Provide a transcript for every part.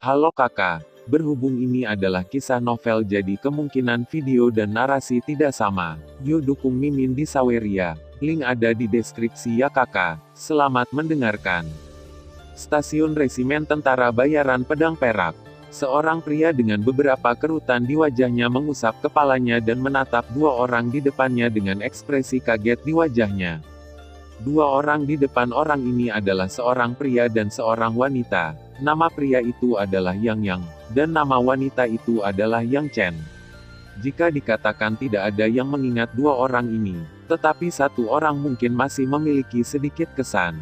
Halo kakak, berhubung ini adalah kisah novel jadi kemungkinan video dan narasi tidak sama. Yuk dukung Mimin di Saweria. Link ada di deskripsi ya kakak. Selamat mendengarkan. Stasiun Resimen Tentara Bayaran Pedang Perak. Seorang pria dengan beberapa kerutan di wajahnya mengusap kepalanya dan menatap dua orang di depannya dengan ekspresi kaget di wajahnya. Dua orang di depan orang ini adalah seorang pria dan seorang wanita. Nama pria itu adalah Yang, dan nama wanita itu adalah Yang Chen. Jika dikatakan tidak ada yang mengingat dua orang ini, tetapi satu orang mungkin masih memiliki sedikit kesan.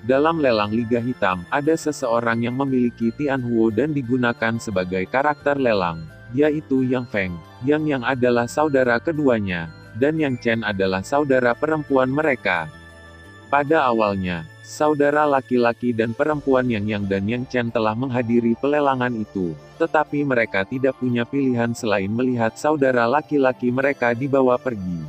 Dalam lelang Liga Hitam, ada seseorang yang memiliki Tianhuo dan digunakan sebagai karakter lelang, yaitu Yang Feng. Yang adalah saudara keduanya, dan Yang Chen adalah saudara perempuan mereka. Pada awalnya, saudara laki-laki dan perempuan Yang dan Yang Chen telah menghadiri pelelangan itu, tetapi mereka tidak punya pilihan selain melihat saudara laki-laki mereka dibawa pergi.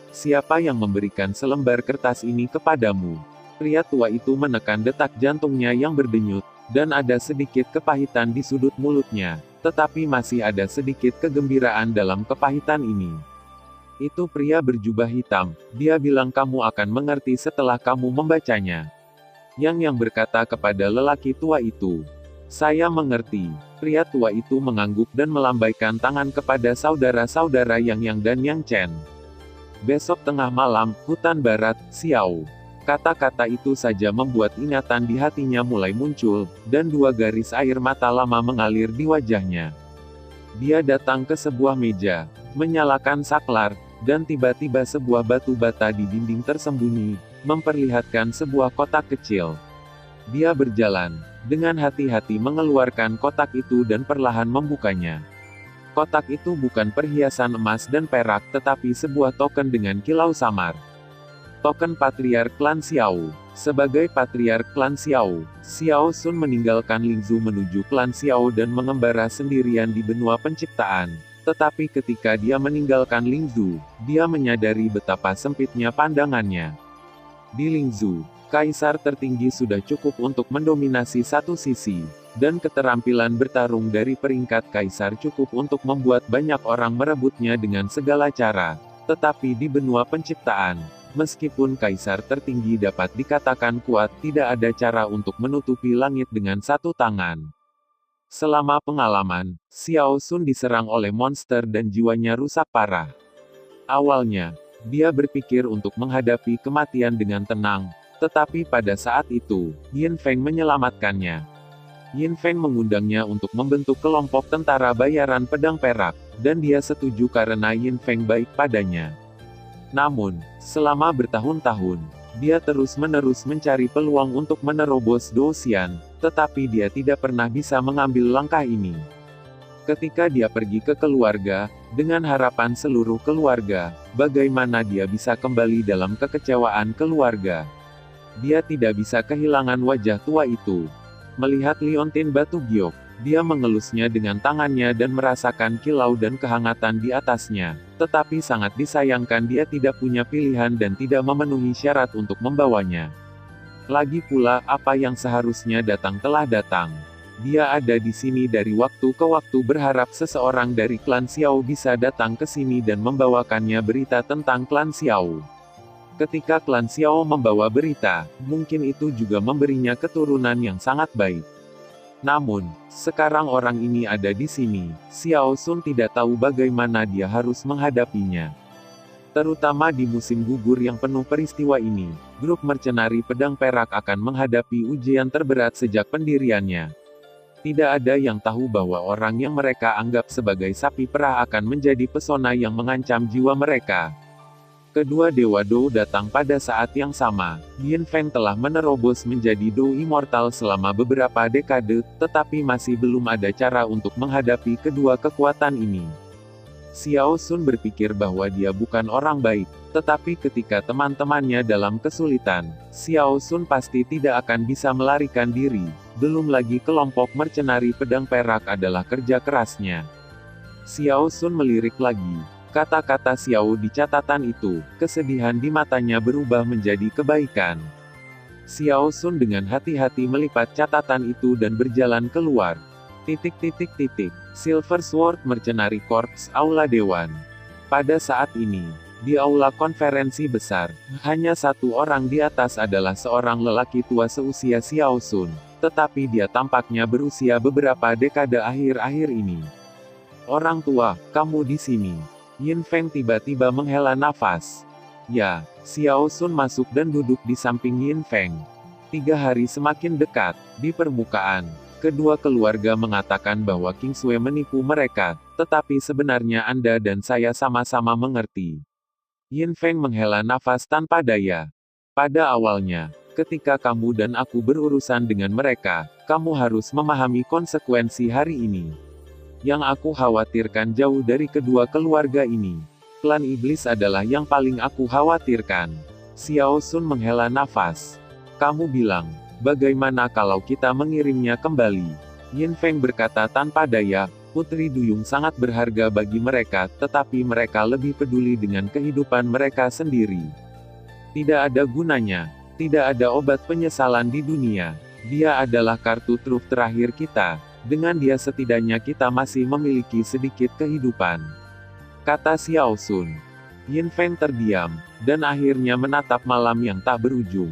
Siapa yang memberikan selembar kertas ini kepadamu? Pria tua itu menekan detak jantungnya yang berdenyut, dan ada sedikit kepahitan di sudut mulutnya, tetapi masih ada sedikit kegembiraan dalam kepahitan ini. Itu pria berjubah hitam, dia bilang kamu akan mengerti setelah kamu membacanya. Yang berkata kepada lelaki tua itu. Saya mengerti. Pria tua itu mengangguk dan melambaikan tangan kepada saudara-saudara Yang dan Yang Chen. Besok tengah malam, hutan barat, Xiao. Kata-kata itu saja membuat ingatan di hatinya mulai muncul, dan dua garis air mata lama mengalir di wajahnya. Dia datang ke sebuah meja, menyalakan saklar, dan tiba-tiba sebuah batu bata di dinding tersembunyi, memperlihatkan sebuah kotak kecil. Dia berjalan, dengan hati-hati mengeluarkan kotak itu dan perlahan membukanya. Kotak itu bukan perhiasan emas dan perak tetapi sebuah token dengan kilau samar. Token Patriark Klan Xiao. Sebagai Patriark Klan Xiao, Xiao Sun meninggalkan Lingzhu menuju Klan Xiao dan mengembara sendirian di benua penciptaan. Tetapi ketika dia meninggalkan Lingzhu, dia menyadari betapa sempitnya pandangannya. Di Lingzhu, kaisar tertinggi sudah cukup untuk mendominasi satu sisi, dan keterampilan bertarung dari peringkat kaisar cukup untuk membuat banyak orang merebutnya dengan segala cara. Tetapi di benua penciptaan, meskipun kaisar tertinggi dapat dikatakan kuat, tidak ada cara untuk menutupi langit dengan satu tangan. Selama pengalaman, Xiao Sun diserang oleh monster dan jiwanya rusak parah. Awalnya, dia berpikir untuk menghadapi kematian dengan tenang, tetapi pada saat itu, Yin Feng menyelamatkannya. Yin Feng mengundangnya untuk membentuk kelompok tentara bayaran pedang perak, dan dia setuju karena Yin Feng baik padanya. Namun, selama bertahun-tahun, dia terus-menerus mencari peluang untuk menerobos Dou-Xian, tetapi dia tidak pernah bisa mengambil langkah ini. Ketika dia pergi ke keluarga, dengan harapan seluruh keluarga, bagaimana dia bisa kembali dalam kekecewaan keluarga? Dia tidak bisa kehilangan wajah tua itu. Melihat liontin batu giok, dia mengelusnya dengan tangannya dan merasakan kilau dan kehangatan di atasnya. Tetapi sangat disayangkan dia tidak punya pilihan dan tidak memenuhi syarat untuk membawanya. Lagi pula, apa yang seharusnya datang telah datang. Dia ada di sini dari waktu ke waktu berharap seseorang dari klan Xiao bisa datang ke sini dan membawakannya berita tentang klan Xiao. Ketika klan Xiao membawa berita, mungkin itu juga memberinya keturunan yang sangat baik. Namun, sekarang orang ini ada di sini, Xiao Sun tidak tahu bagaimana dia harus menghadapinya. Terutama di musim gugur yang penuh peristiwa ini, grup mercenari pedang perak akan menghadapi ujian terberat sejak pendiriannya. Tidak ada yang tahu bahwa orang yang mereka anggap sebagai sapi perah akan menjadi pesona yang mengancam jiwa mereka. Kedua Dewa Dou datang pada saat yang sama. Yin Feng telah menerobos menjadi Dou Immortal selama beberapa dekade, tetapi masih belum ada cara untuk menghadapi kedua kekuatan ini. Xiao Sun berpikir bahwa dia bukan orang baik, tetapi ketika teman-temannya dalam kesulitan, Xiao Sun pasti tidak akan bisa melarikan diri. Belum lagi kelompok mercenari pedang perak adalah kerja kerasnya. Xiao Sun melirik lagi. Kata-kata Xiao di catatan itu, kesedihan di matanya berubah menjadi kebaikan. Xiao Sun dengan hati-hati melipat catatan itu dan berjalan keluar. Silver Sword Mercenary Corps Aula Dewan. Pada saat ini, di aula konferensi besar, hanya satu orang di atas adalah seorang lelaki tua seusia Xiao Sun, tetapi dia tampaknya berusia beberapa dekade akhir-akhir ini. Orang tua, kamu di sini. Yin Feng tiba-tiba menghela nafas. Ya, Xiao Sun masuk dan duduk di samping Yin Feng. 3 hari semakin dekat. Di permukaan, kedua keluarga mengatakan bahwa King Sui menipu mereka, tetapi sebenarnya Anda dan saya sama-sama mengerti. Yin Feng menghela nafas tanpa daya. Pada awalnya, ketika kamu dan aku berurusan dengan mereka, kamu harus memahami konsekuensi hari ini. Yang aku khawatirkan jauh dari kedua keluarga ini. Klan iblis adalah yang paling aku khawatirkan. Xiao Sun menghela nafas. Kamu bilang, bagaimana kalau kita mengirimnya kembali? Yin Feng berkata tanpa daya, Putri Duyung sangat berharga bagi mereka, tetapi mereka lebih peduli dengan kehidupan mereka sendiri. Tidak ada gunanya. Tidak ada obat penyesalan di dunia. Dia adalah kartu truf terakhir kita. Dengan dia setidaknya kita masih memiliki sedikit kehidupan. Kata Xiao Sun. Yin Feng terdiam, dan akhirnya menatap malam yang tak berujung.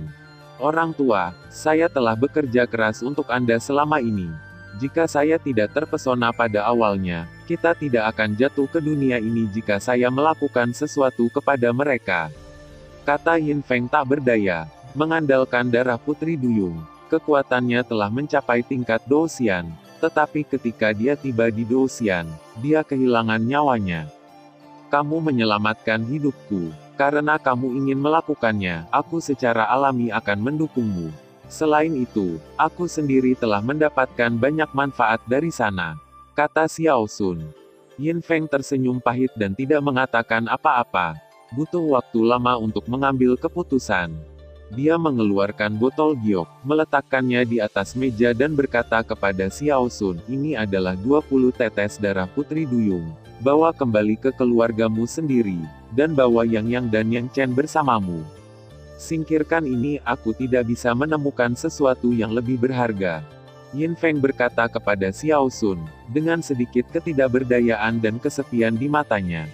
Orang tua, saya telah bekerja keras untuk Anda selama ini. Jika saya tidak terpesona pada awalnya, kita tidak akan jatuh ke dunia ini jika saya melakukan sesuatu kepada mereka. Kata Yin Feng tak berdaya. Mengandalkan darah Putri Duyung, kekuatannya telah mencapai tingkat Doxian, tetapi ketika dia tiba di Doxian, dia kehilangan nyawanya. Kamu menyelamatkan hidupku. Karena kamu ingin melakukannya, aku secara alami akan mendukungmu. Selain itu, aku sendiri telah mendapatkan banyak manfaat dari sana. Kata Xiao Sun. Yin Feng tersenyum pahit dan tidak mengatakan apa-apa. Butuh waktu lama untuk mengambil keputusan. Dia mengeluarkan botol giok, meletakkannya di atas meja dan berkata kepada Xiao Sun, ini adalah 20 tetes darah Putri Duyung. Bawa kembali ke keluargamu sendiri, dan bawa Yang dan Yang Chen bersamamu. Singkirkan ini, aku tidak bisa menemukan sesuatu yang lebih berharga. Yin Feng berkata kepada Xiao Sun, dengan sedikit ketidakberdayaan dan kesepian di matanya.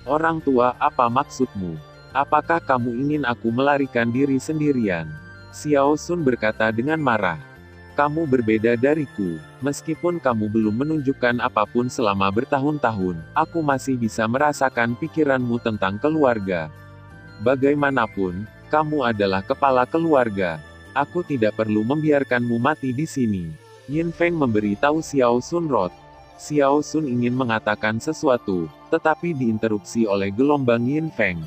Orang tua, apa maksudmu? Apakah kamu ingin aku melarikan diri sendirian? Xiao Sun berkata dengan marah. Kamu berbeda dariku. Meskipun kamu belum menunjukkan apapun selama bertahun-tahun, aku masih bisa merasakan pikiranmu tentang keluarga. Bagaimanapun, kamu adalah kepala keluarga. Aku tidak perlu membiarkanmu mati di sini. Yin Feng memberi tahu Xiao Sun Rot. Xiao Sun ingin mengatakan sesuatu, tetapi diinterupsi oleh gelombang Yin Feng.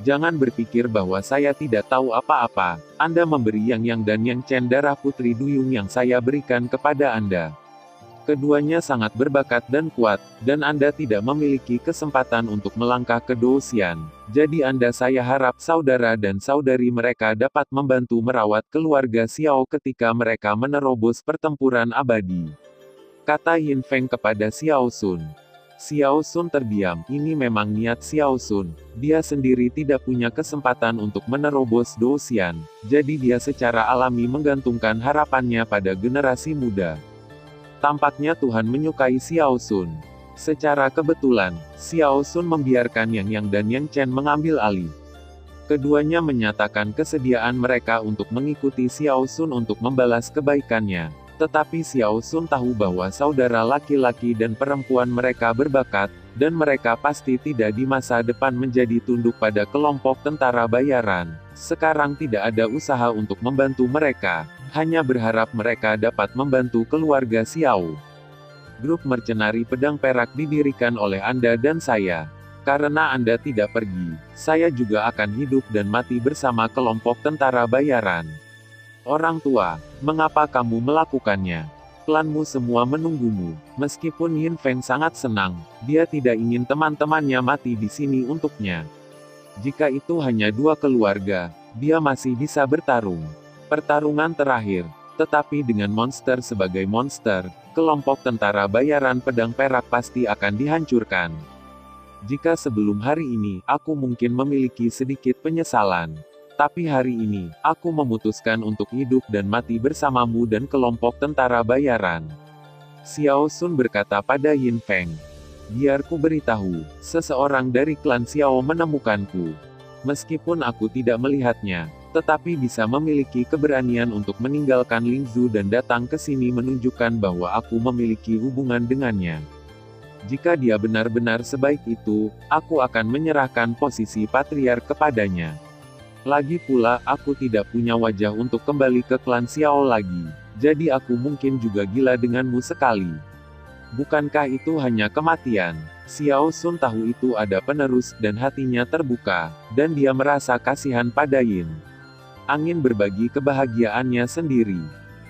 Jangan berpikir bahwa saya tidak tahu apa-apa. Anda memberi Yang dan Yang Chen darah Putri Duyung yang saya berikan kepada Anda. Keduanya sangat berbakat dan kuat, dan Anda tidak memiliki kesempatan untuk melangkah ke Doxian. Jadi saya harap saudara dan saudari mereka dapat membantu merawat keluarga Xiao ketika mereka menerobos pertempuran abadi. Kata Yin Feng kepada Xiao Sun. Xiao Sun terdiam, ini memang niat Xiao Sun. Dia sendiri tidak punya kesempatan untuk menerobos Doxian, jadi dia secara alami menggantungkan harapannya pada generasi muda. Tampaknya Tuhan menyukai Xiao Sun. Secara kebetulan, Xiao Sun membiarkan Yang dan Yang Chen mengambil alih. Keduanya menyatakan kesediaan mereka untuk mengikuti Xiao Sun untuk membalas kebaikannya. Tetapi Xiao Sun tahu bahwa saudara laki-laki dan perempuan mereka berbakat, dan mereka pasti tidak di masa depan menjadi tunduk pada kelompok tentara bayaran. Sekarang tidak ada usaha untuk membantu mereka, hanya berharap mereka dapat membantu keluarga Xiao. Grup mercenari pedang perak didirikan oleh Anda dan saya. Karena Anda tidak pergi, saya juga akan hidup dan mati bersama kelompok tentara bayaran. Orang tua, mengapa kamu melakukannya? Klanmu semua menunggumu. Meskipun Yin Feng sangat senang, dia tidak ingin teman-temannya mati di sini untuknya. Jika itu hanya 2 keluarga, dia masih bisa bertarung. Pertarungan terakhir, tetapi dengan monster sebagai monster, kelompok tentara bayaran pedang perak pasti akan dihancurkan. Jika sebelum hari ini, aku mungkin memiliki sedikit penyesalan. Tapi hari ini, aku memutuskan untuk hidup dan mati bersamamu dan kelompok tentara bayaran. Xiao Sun berkata pada Yin Feng. Biar ku beritahu, seseorang dari klan Xiao menemukanku. Meskipun aku tidak melihatnya, tetapi bisa memiliki keberanian untuk meninggalkan Lingzhu dan datang ke sini menunjukkan bahwa aku memiliki hubungan dengannya. Jika dia benar-benar sebaik itu, aku akan menyerahkan posisi patriark kepadanya. Lagi pula, aku tidak punya wajah untuk kembali ke klan Xiao lagi. Jadi aku mungkin juga gila denganmu sekali. Bukankah itu hanya kematian? Xiao Sun tahu itu ada penerus, dan hatinya terbuka, dan dia merasa kasihan pada Yin. Angin berbagi kebahagiaannya sendiri.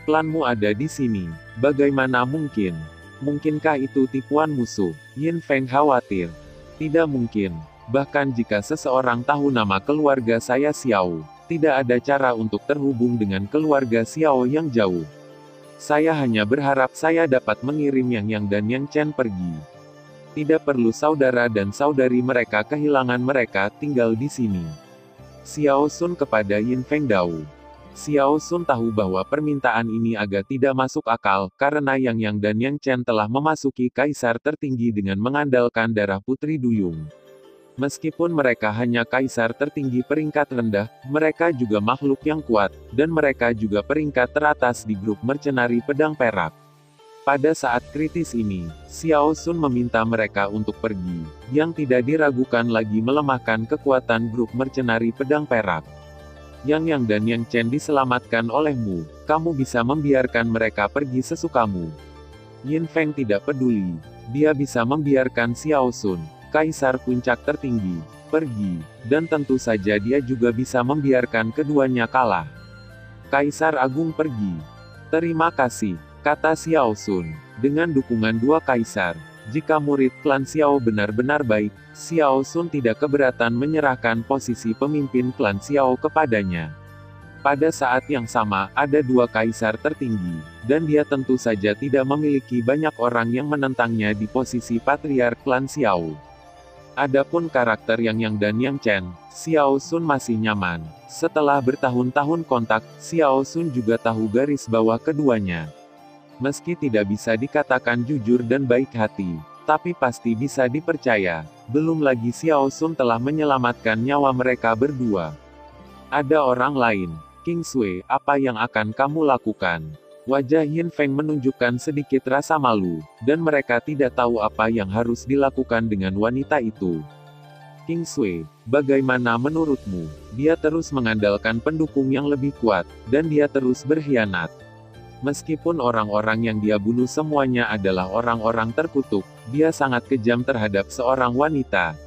Klanmu ada di sini. Bagaimana mungkin? Mungkinkah itu tipuan musuh? Yin Feng khawatir. Tidak mungkin. Bahkan jika seseorang tahu nama keluarga saya Xiao, tidak ada cara untuk terhubung dengan keluarga Xiao yang jauh. Saya hanya berharap saya dapat mengirim Yang dan Yang Chen pergi. Tidak perlu saudara dan saudari mereka kehilangan mereka tinggal di sini. Xiao Sun kepada Yin Feng Dao. Xiao Sun tahu bahwa permintaan ini agak tidak masuk akal, karena Yang dan Yang Chen telah memasuki kaisar tertinggi dengan mengandalkan darah Putri Duyung. Meskipun mereka hanya kaisar tertinggi peringkat rendah, mereka juga makhluk yang kuat, dan mereka juga peringkat teratas di grup mercenari pedang perak. Pada saat kritis ini, Xiao Sun meminta mereka untuk pergi, yang tidak diragukan lagi melemahkan kekuatan grup mercenari pedang perak. Yang dan Yang Chen diselamatkan olehmu, kamu bisa membiarkan mereka pergi sesukamu. Yin Feng tidak peduli, dia bisa membiarkan Xiao Sun, kaisar puncak tertinggi, pergi, dan tentu saja dia juga bisa membiarkan keduanya kalah. Kaisar Agung pergi. Terima kasih, kata Xiao Sun, dengan dukungan dua kaisar. Jika murid klan Xiao benar-benar baik, Xiao Sun tidak keberatan menyerahkan posisi pemimpin klan Xiao kepadanya. Pada saat yang sama, ada dua kaisar tertinggi, dan dia tentu saja tidak memiliki banyak orang yang menentangnya di posisi patriark klan Xiao. Adapun karakter Yang dan Yang Chen, Xiao Sun masih nyaman. Setelah bertahun-tahun kontak, Xiao Sun juga tahu garis bawah keduanya. Meski tidak bisa dikatakan jujur dan baik hati, tapi pasti bisa dipercaya. Belum lagi Xiao Sun telah menyelamatkan nyawa mereka berdua. Ada orang lain. King Sui, apa yang akan kamu lakukan? Wajah Yin Feng menunjukkan sedikit rasa malu, dan mereka tidak tahu apa yang harus dilakukan dengan wanita itu. King Sui, bagaimana menurutmu? Dia terus mengandalkan pendukung yang lebih kuat, dan dia terus berkhianat. Meskipun orang-orang yang dia bunuh semuanya adalah orang-orang terkutuk, dia sangat kejam terhadap seorang wanita.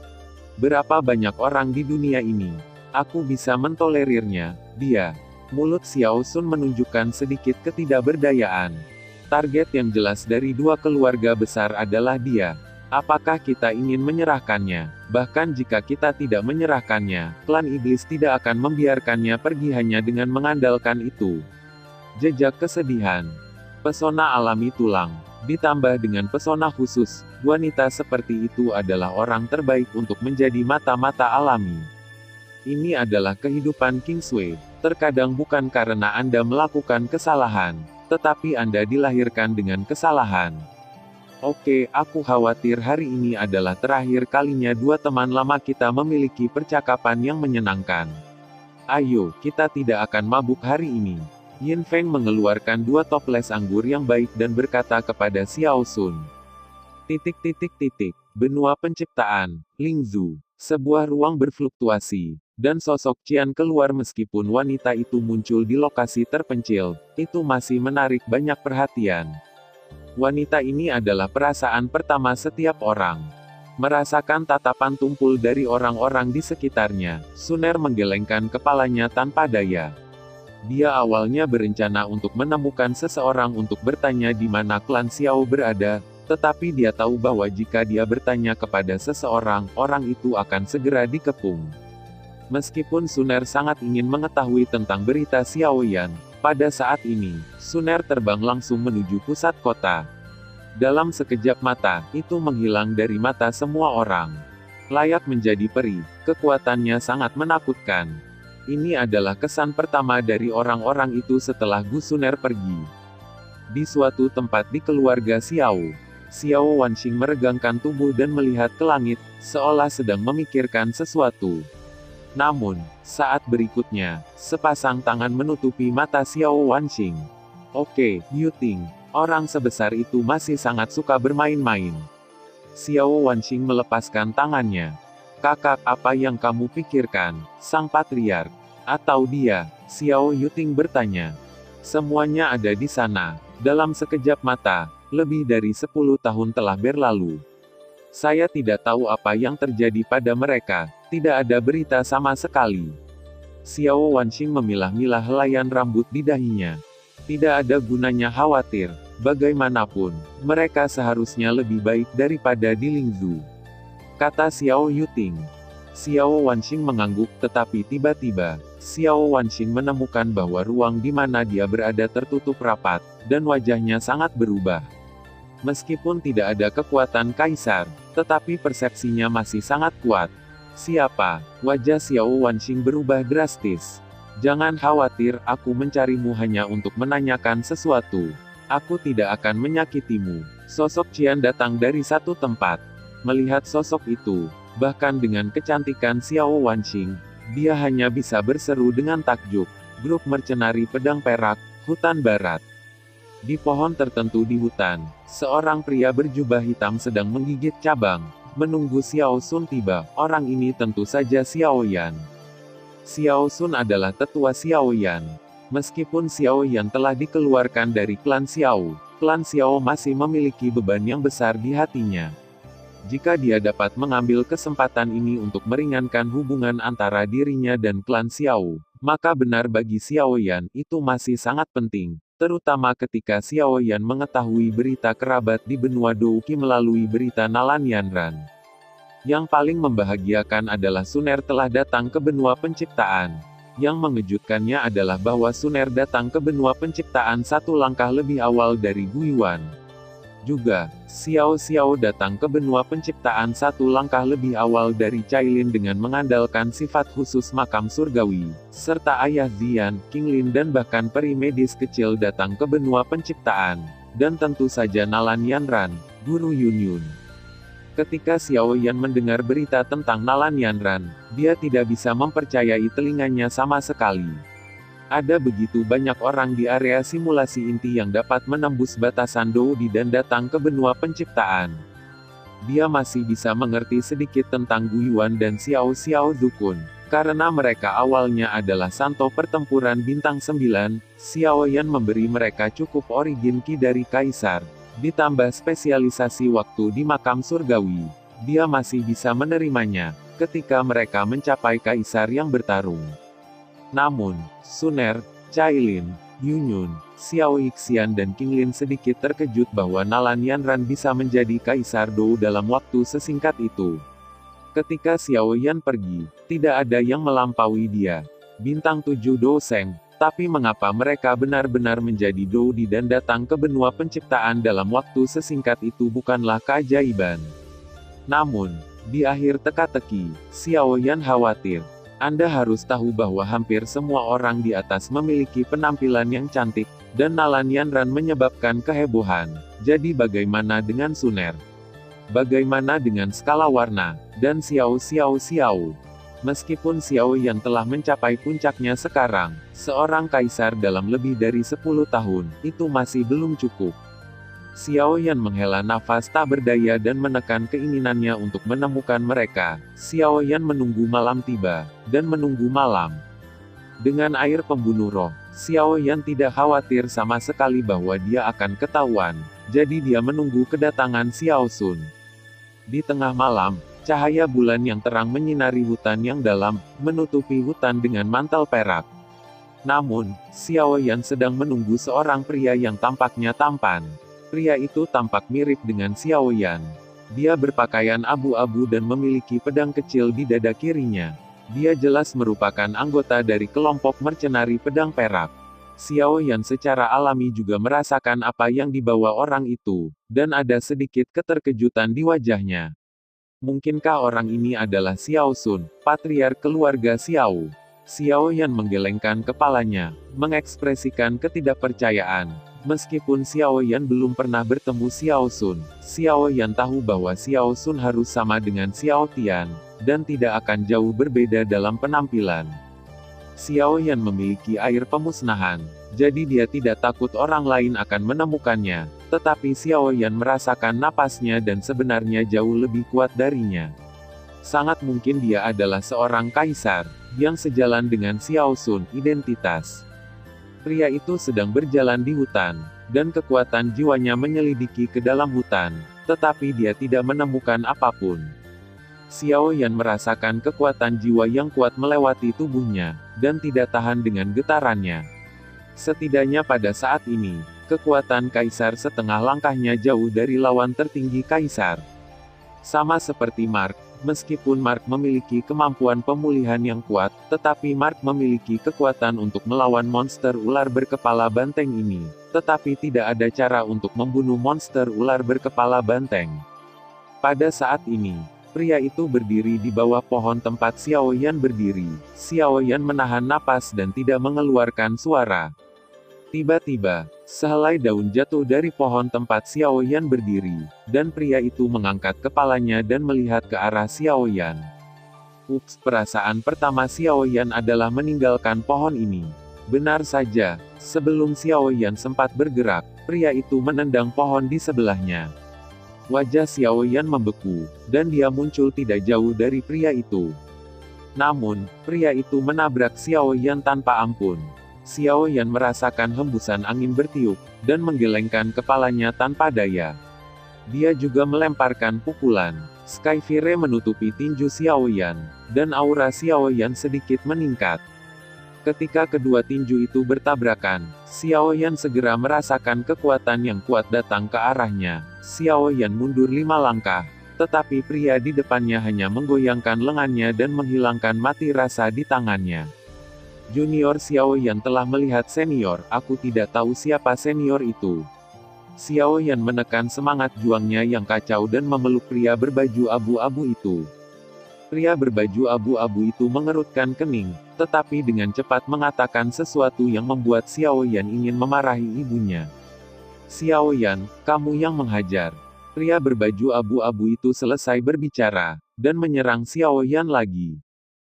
Berapa banyak orang di dunia ini? Aku bisa mentolerirnya, dia. Mulut Xiao Sun menunjukkan sedikit ketidakberdayaan. Target yang jelas dari dua keluarga besar adalah dia. Apakah kita ingin menyerahkannya? Bahkan jika kita tidak menyerahkannya, klan iblis tidak akan membiarkannya pergi hanya dengan mengandalkan itu. Jejak kesedihan. Pesona alami tulang. Ditambah dengan pesona khusus, wanita seperti itu adalah orang terbaik untuk menjadi mata-mata alami. Ini adalah kehidupan King Sui. Terkadang bukan karena Anda melakukan kesalahan, tetapi Anda dilahirkan dengan kesalahan. Oke, aku khawatir hari ini adalah terakhir kalinya dua teman lama kita memiliki percakapan yang menyenangkan. Ayo, kita tidak akan mabuk hari ini. Yin Feng mengeluarkan dua toples anggur yang baik dan berkata kepada Xiao Sun. Benua penciptaan, Lingzhu. Sebuah ruang berfluktuasi, dan sosok Qian keluar meskipun wanita itu muncul di lokasi terpencil, itu masih menarik banyak perhatian. Wanita ini adalah perasaan pertama setiap orang. Merasakan tatapan tumpul dari orang-orang di sekitarnya, Suner menggelengkan kepalanya tanpa daya. Dia awalnya berencana untuk menemukan seseorang untuk bertanya di mana klan Xiao berada, tetapi dia tahu bahwa jika dia bertanya kepada seseorang, orang itu akan segera dikepung. Meskipun Suner sangat ingin mengetahui tentang berita Xiao Yan, pada saat ini, Suner terbang langsung menuju pusat kota. Dalam sekejap mata, itu menghilang dari mata semua orang. Layak menjadi peri, kekuatannya sangat menakutkan. Ini adalah kesan pertama dari orang-orang itu setelah Gu Suner pergi. Di suatu tempat di keluarga Xiao, Xiao Wanxing meregangkan tubuh dan melihat ke langit, seolah sedang memikirkan sesuatu. Namun, saat berikutnya, sepasang tangan menutupi mata Xiao Wanxing. Oke, you think, orang sebesar itu masih sangat suka bermain-main. Xiao Wanxing melepaskan tangannya. Kakak, apa yang kamu pikirkan, sang patriark? Atau dia? Xiao Yuting bertanya. Semuanya ada di sana. Dalam sekejap mata, lebih dari 10 tahun telah berlalu. Saya tidak tahu apa yang terjadi pada mereka, tidak ada berita sama sekali. Xiao Wanxing memilah-milah helaian rambut di dahinya. Tidak ada gunanya khawatir. Bagaimanapun, mereka seharusnya lebih baik daripada di Lingzhou, kata Xiao Yuting. Xiao Wanxing mengangguk, tetapi tiba-tiba, Xiao Wanxing menemukan bahwa ruang di mana dia berada tertutup rapat, dan wajahnya sangat berubah. Meskipun tidak ada kekuatan kaisar, tetapi persepsinya masih sangat kuat. Siapa? Wajah Xiao Wanxing berubah drastis. Jangan khawatir, aku mencarimu hanya untuk menanyakan sesuatu. Aku tidak akan menyakitimu. Sosok Qian datang dari satu tempat. Melihat sosok itu, bahkan dengan kecantikan Xiao Wanxing, dia hanya bisa berseru dengan takjub. Grup mercenari pedang perak, hutan barat. Di pohon tertentu di hutan, seorang pria berjubah hitam sedang menggigit cabang, menunggu Xiao Sun tiba. Orang ini tentu saja Xiao Yan. Xiao Sun adalah tetua Xiao Yan. Meskipun Xiao Yan telah dikeluarkan dari klan Xiao masih memiliki beban yang besar di hatinya. Jika dia dapat mengambil kesempatan ini untuk meringankan hubungan antara dirinya dan klan Xiao, maka benar bagi Xiao Yan itu masih sangat penting, terutama ketika Xiao Yan mengetahui berita kerabat di benua Douqi melalui berita Nalan Yanran. Yang paling membahagiakan adalah Suner telah datang ke benua penciptaan. Yang mengejutkannya adalah bahwa Suner datang ke benua penciptaan satu langkah lebih awal dari Guiyuan. Juga, Xiao Xiao datang ke benua penciptaan satu langkah lebih awal dari Cailin dengan mengandalkan sifat khusus makam surgawi, serta ayah Zian, King Lin dan bahkan peri medis kecil datang ke benua penciptaan. Dan tentu saja Nalan Yanran, Guru Yun Yun. Ketika Xiao Yan mendengar berita tentang Nalan Yanran, dia tidak bisa mempercayai telinganya sama sekali. Ada begitu banyak orang di area simulasi inti yang dapat menembus batasan Douqi dan datang ke benua penciptaan. Dia masih bisa mengerti sedikit tentang Guiyuan dan Xiao Xiao Zukun, karena mereka awalnya adalah santo pertempuran bintang 9, Xiao Yan memberi mereka cukup origin ki dari kaisar. Ditambah spesialisasi waktu di makam surgawi, dia masih bisa menerimanya, ketika mereka mencapai kaisar yang bertarung. Namun, Suner, Cailin, Yun Yun, Xiao Ixian dan King Lin sedikit terkejut bahwa Nalan Yanran bisa menjadi kaisar Dou dalam waktu sesingkat itu. Ketika Xiao Yan pergi, tidak ada yang melampaui dia. Bintang 7 Dou Seng. Tapi mengapa mereka benar-benar menjadi Douqi dan datang ke benua penciptaan dalam waktu sesingkat itu bukanlah keajaiban. Namun, di akhir teka-teki, Xiao Yan khawatir. Anda harus tahu bahwa hampir semua orang di atas memiliki penampilan yang cantik, dan Nalan Yanran menyebabkan kehebohan. Jadi bagaimana dengan Suner? Bagaimana dengan skala warna, dan Xiao Xiao Xiao? Meskipun Xiao Yan telah mencapai puncaknya sekarang, seorang kaisar dalam lebih dari 10 tahun, itu masih belum cukup. Xiao Yan menghela nafas tak berdaya dan menekan keinginannya untuk menemukan mereka. Xiao Yan menunggu malam tiba, dan menunggu malam. Dengan air pembunuh roh, Xiao Yan tidak khawatir sama sekali bahwa dia akan ketahuan, jadi dia menunggu kedatangan Xiao Sun. Di tengah malam, cahaya bulan yang terang menyinari hutan yang dalam, menutupi hutan dengan mantel perak. Namun, Xiao Yan sedang menunggu seorang pria yang tampaknya tampan. Pria itu tampak mirip dengan Xiao Yan. Dia berpakaian abu-abu dan memiliki pedang kecil di dada kirinya. Dia jelas merupakan anggota dari kelompok mercenari pedang perak. Xiao Yan secara alami juga merasakan apa yang dibawa orang itu, dan ada sedikit keterkejutan di wajahnya. Mungkinkah orang ini adalah Xiao Sun, patriark keluarga Xiao? Xiao Yan menggelengkan kepalanya, mengekspresikan ketidakpercayaan. Meskipun Xiao Yan belum pernah bertemu Xiao Sun, Xiao Yan tahu bahwa Xiao Sun harus sama dengan Xiao Tian, dan tidak akan jauh berbeda dalam penampilan. Xiao Yan memiliki air pemusnahan, jadi dia tidak takut orang lain akan menemukannya, tetapi Xiao Yan merasakan napasnya dan sebenarnya jauh lebih kuat darinya. Sangat mungkin dia adalah seorang kaisar, yang sejalan dengan Xiao Sun, identitas. Pria itu sedang berjalan di hutan, dan kekuatan jiwanya menyelidiki ke dalam hutan, tetapi dia tidak menemukan apapun. Xiao Yan merasakan kekuatan jiwa yang kuat melewati tubuhnya, dan tidak tahan dengan getarannya. Setidaknya pada saat ini, kekuatan kaisar setengah langkahnya jauh dari lawan tertinggi kaisar. Sama seperti Mark, meskipun Mark memiliki kemampuan pemulihan yang kuat, tetapi Mark memiliki kekuatan untuk melawan monster ular berkepala banteng ini, tetapi tidak ada cara untuk membunuh monster ular berkepala banteng. Pada saat ini, pria itu berdiri di bawah pohon tempat Xiao Yan berdiri. Xiao Yan menahan napas dan tidak mengeluarkan suara. Tiba-tiba, sehelai daun jatuh dari pohon tempat Xiao Yan berdiri, dan pria itu mengangkat kepalanya dan melihat ke arah Xiao Yan. Ups, perasaan pertama Xiao Yan adalah meninggalkan pohon ini. Benar saja, sebelum Xiao Yan sempat bergerak, pria itu menendang pohon di sebelahnya. Wajah Xiao Yan membeku, dan dia muncul tidak jauh dari pria itu. Namun, pria itu menabrak Xiao Yan tanpa ampun. Xiao Yan merasakan hembusan angin bertiup, dan menggelengkan kepalanya tanpa daya. Dia juga melemparkan pukulan. Skyfire menutupi tinju Xiao Yan, dan aura Xiao Yan sedikit meningkat. Ketika kedua tinju itu bertabrakan, Xiao Yan segera merasakan kekuatan yang kuat datang ke arahnya. Xiao Yan mundur 5 langkah, tetapi pria di depannya hanya menggoyangkan lengannya dan menghilangkan mati rasa di tangannya. Junior Xiao Yan telah melihat senior, aku tidak tahu siapa senior itu. Xiao Yan menekan semangat juangnya yang kacau dan memeluk pria berbaju abu-abu itu. Pria berbaju abu-abu itu mengerutkan kening, tetapi dengan cepat mengatakan sesuatu yang membuat Xiao Yan ingin memarahi ibunya. Xiao Yan, kamu yang menghajar. Pria berbaju abu-abu itu selesai berbicara, dan menyerang Xiao Yan lagi.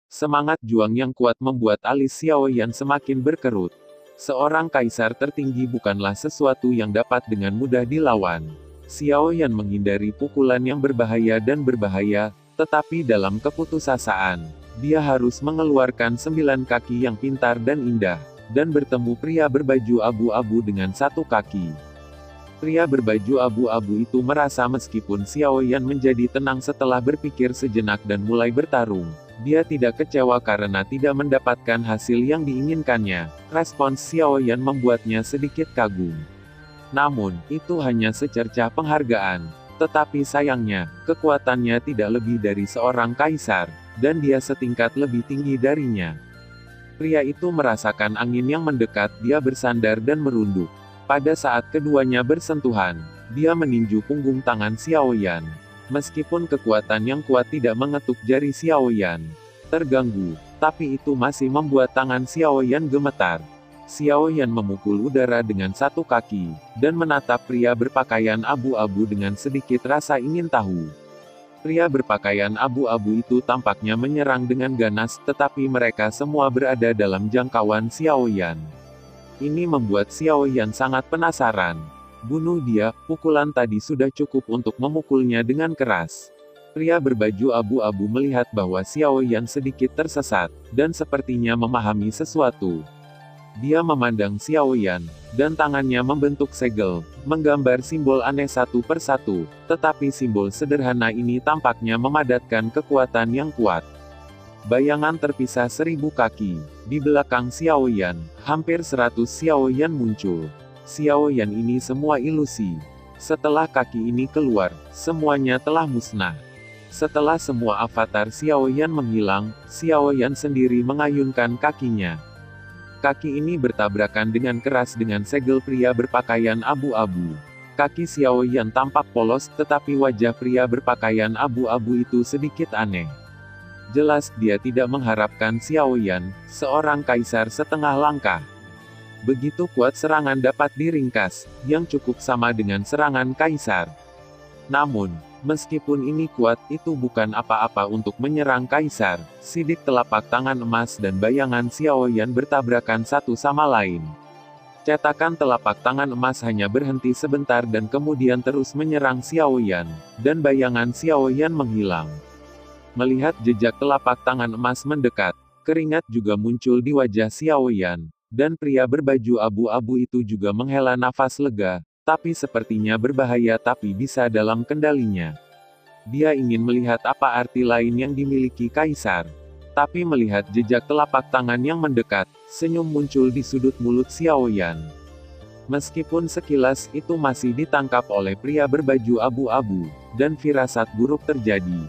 Semangat juang yang kuat membuat alis Xiao Yan semakin berkerut. Seorang kaisar tertinggi bukanlah sesuatu yang dapat dengan mudah dilawan. Xiao Yan menghindari pukulan yang berbahaya dan berbahaya, tetapi dalam keputusasaan, dia harus mengeluarkan 9 kaki yang pintar dan indah, dan bertemu pria berbaju abu-abu dengan 1 kaki. Pria berbaju abu-abu itu merasa meskipun Xiao Yan menjadi tenang setelah berpikir sejenak dan mulai bertarung, dia tidak kecewa karena tidak mendapatkan hasil yang diinginkannya. Respons Xiao Yan membuatnya sedikit kagum. Namun, itu hanya secercah penghargaan. Tetapi sayangnya, kekuatannya tidak lebih dari seorang kaisar, dan dia setingkat lebih tinggi darinya. Pria itu merasakan angin yang mendekat, dia bersandar dan merunduk. Pada saat keduanya bersentuhan, dia meninju punggung tangan Xiao Yan. Meskipun kekuatan yang kuat tidak mengetuk jari Xiao Yan terganggu, tapi itu masih membuat tangan Xiao Yan gemetar. Xiao Yan memukul udara dengan 1 kaki, dan menatap pria berpakaian abu-abu dengan sedikit rasa ingin tahu. Pria berpakaian abu-abu itu tampaknya menyerang dengan ganas, tetapi mereka semua berada dalam jangkauan Xiao Yan. Ini membuat Xiao Yan sangat penasaran. Bunuh dia, pukulan tadi sudah cukup untuk memukulnya dengan keras. Pria berbaju abu-abu melihat bahwa Xiao Yan sedikit tersesat, dan sepertinya memahami sesuatu. Dia memandang Xiao Yan, dan tangannya membentuk segel, menggambar simbol aneh 1 per 1, tetapi simbol sederhana ini tampaknya memadatkan kekuatan yang kuat. Bayangan terpisah 1000 kaki. Di belakang Xiao Yan, hampir 100 Xiao Yan muncul. Xiao Yan ini semua ilusi. Setelah kaki ini keluar, semuanya telah musnah. Setelah semua avatar Xiao Yan menghilang, Xiao Yan sendiri mengayunkan kakinya. Kaki ini bertabrakan dengan keras dengan segel pria berpakaian abu-abu. Kaki Xiao Yan tampak polos, tetapi wajah pria berpakaian abu-abu itu sedikit aneh. Jelas dia tidak mengharapkan Xiao Yan, seorang kaisar setengah langkah. Begitu kuat serangan dapat diringkas, yang cukup sama dengan serangan kaisar. Namun, meskipun ini kuat, itu bukan apa-apa untuk menyerang kaisar. Sidik telapak tangan emas dan bayangan Xiao Yan bertabrakan satu sama lain. Cetakan telapak tangan emas hanya berhenti sebentar dan kemudian terus menyerang Xiao Yan, dan bayangan Xiao Yan menghilang. Melihat jejak telapak tangan emas mendekat, keringat juga muncul di wajah Xiao Yan, dan pria berbaju abu-abu itu juga menghela nafas lega, tapi sepertinya berbahaya tapi bisa dalam kendalinya. Dia ingin melihat apa arti lain yang dimiliki kaisar. Tapi melihat jejak telapak tangan yang mendekat, senyum muncul di sudut mulut Xiao Yan. Meskipun sekilas itu masih ditangkap oleh pria berbaju abu-abu, dan firasat buruk terjadi.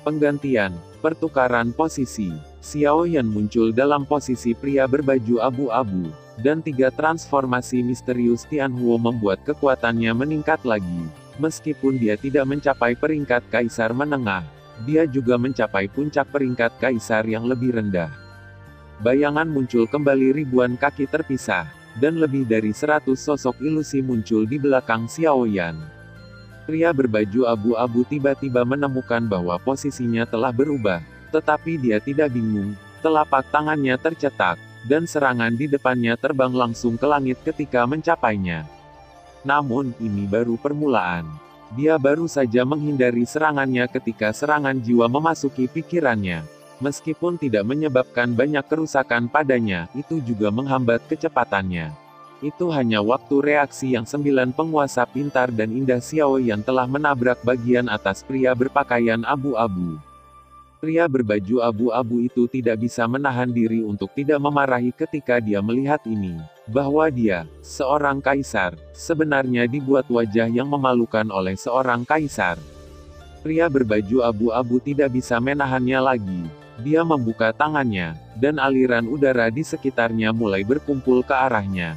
Penggantian, pertukaran posisi. Xiao Yan muncul dalam posisi pria berbaju abu-abu, dan 3 transformasi misterius Tianhuo membuat kekuatannya meningkat lagi. Meskipun dia tidak mencapai peringkat kaisar menengah, dia juga mencapai puncak peringkat kaisar yang lebih rendah. Bayangan muncul kembali ribuan kaki terpisah, dan lebih dari 100 sosok ilusi muncul di belakang Xiao Yan. Pria berbaju abu-abu tiba-tiba menemukan bahwa posisinya telah berubah, tetapi dia tidak bingung, telapak tangannya tercetak, dan serangan di depannya terbang langsung ke langit ketika mencapainya. Namun, ini baru permulaan. Dia baru saja menghindari serangannya ketika serangan jiwa memasuki pikirannya. Meskipun tidak menyebabkan banyak kerusakan padanya, itu juga menghambat kecepatannya. Itu hanya waktu reaksi yang 9 penguasa pintar dan indah Xiao yang telah menabrak bagian atas pria berpakaian abu-abu. Pria berbaju abu-abu itu tidak bisa menahan diri untuk tidak memarahi ketika dia melihat ini. Bahwa dia, seorang kaisar, sebenarnya dibuat wajah yang memalukan oleh seorang kaisar. Pria berbaju abu-abu tidak bisa menahannya lagi. Dia membuka tangannya, dan aliran udara di sekitarnya mulai berkumpul ke arahnya.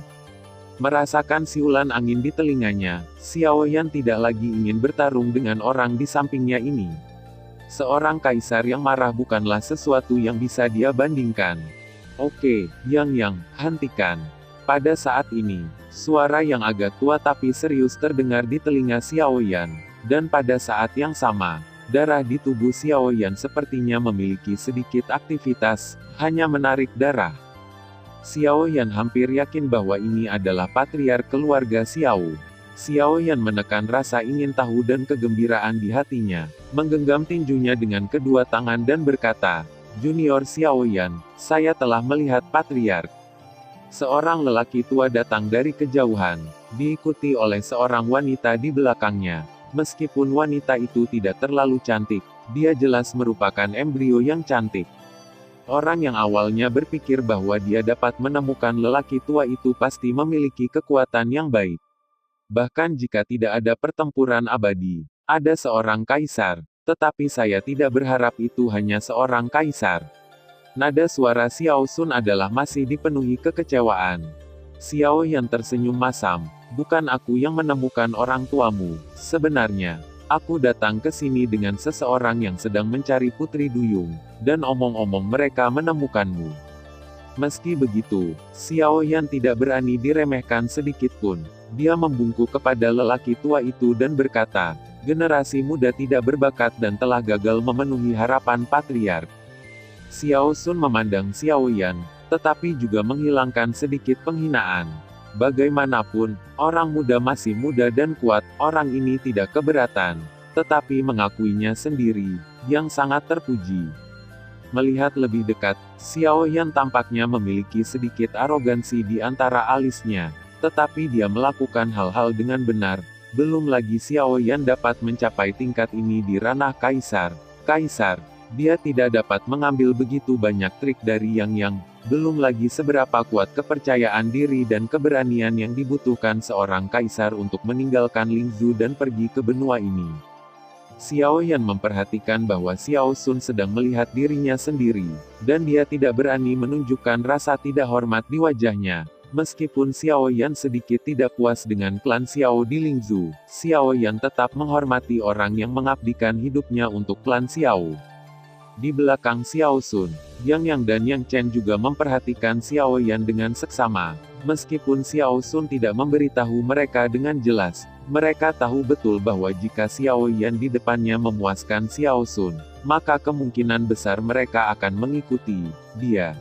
Merasakan siulan angin di telinganya, Xiao Yan tidak lagi ingin bertarung dengan orang di sampingnya ini. Seorang kaisar yang marah bukanlah sesuatu yang bisa dia bandingkan. Oke, Yang, hentikan. Pada saat ini, suara yang agak tua tapi serius terdengar di telinga Xiao Yan, dan pada saat yang sama, darah di tubuh Xiao Yan sepertinya memiliki sedikit aktivitas, hanya menarik darah. Xiao Yan hampir yakin bahwa ini adalah patriark keluarga Xiao. Xiao Yan menekan rasa ingin tahu dan kegembiraan di hatinya, menggenggam tinjunya dengan kedua tangan dan berkata, "Junior Xiao Yan, saya telah melihat patriark." Seorang lelaki tua datang dari kejauhan, diikuti oleh seorang wanita di belakangnya. Meskipun wanita itu tidak terlalu cantik, dia jelas merupakan embrio yang cantik. Orang yang awalnya berpikir bahwa dia dapat menemukan lelaki tua itu pasti memiliki kekuatan yang baik. Bahkan jika tidak ada pertempuran abadi, ada seorang kaisar, tetapi saya tidak berharap itu hanya seorang kaisar. Nada suara Xiao Sun adalah masih dipenuhi kekecewaan. Xiao yang tersenyum masam, "Bukan aku yang menemukan orang tuamu, sebenarnya, aku datang ke sini dengan seseorang yang sedang mencari Putri Duyung, dan omong-omong mereka menemukanmu." Meski begitu, Xiao Yan tidak berani diremehkan sedikit pun. Dia membungkuk kepada lelaki tua itu dan berkata, "Generasi muda tidak berbakat dan telah gagal memenuhi harapan patriark." Xiao Sun memandang Xiao Yan, tetapi juga menghilangkan sedikit penghinaan. Bagaimanapun, orang muda masih muda dan kuat, orang ini tidak keberatan, tetapi mengakuinya sendiri, yang sangat terpuji. Melihat lebih dekat, Xiao Yan tampaknya memiliki sedikit arogansi di antara alisnya. Tetapi dia melakukan hal-hal dengan benar, belum lagi Xiao Yan dapat mencapai tingkat ini di ranah kaisar. Kaisar, dia tidak dapat mengambil begitu banyak trik dari Yang, belum lagi seberapa kuat kepercayaan diri dan keberanian yang dibutuhkan seorang kaisar untuk meninggalkan Lingzhou dan pergi ke benua ini. Xiao Yan memperhatikan bahwa Xiao Sun sedang melihat dirinya sendiri, dan dia tidak berani menunjukkan rasa tidak hormat di wajahnya. Meskipun Xiao Yan sedikit tidak puas dengan klan Xiao di Lingzhou, Xiao Yan tetap menghormati orang yang mengabdikan hidupnya untuk klan Xiao. Di belakang Xiao Sun, Yang dan Yang Chen juga memperhatikan Xiao Yan dengan seksama. Meskipun Xiao Sun tidak memberitahu mereka dengan jelas, mereka tahu betul bahwa jika Xiao Yan di depannya memuaskan Xiao Sun, maka kemungkinan besar mereka akan mengikuti dia.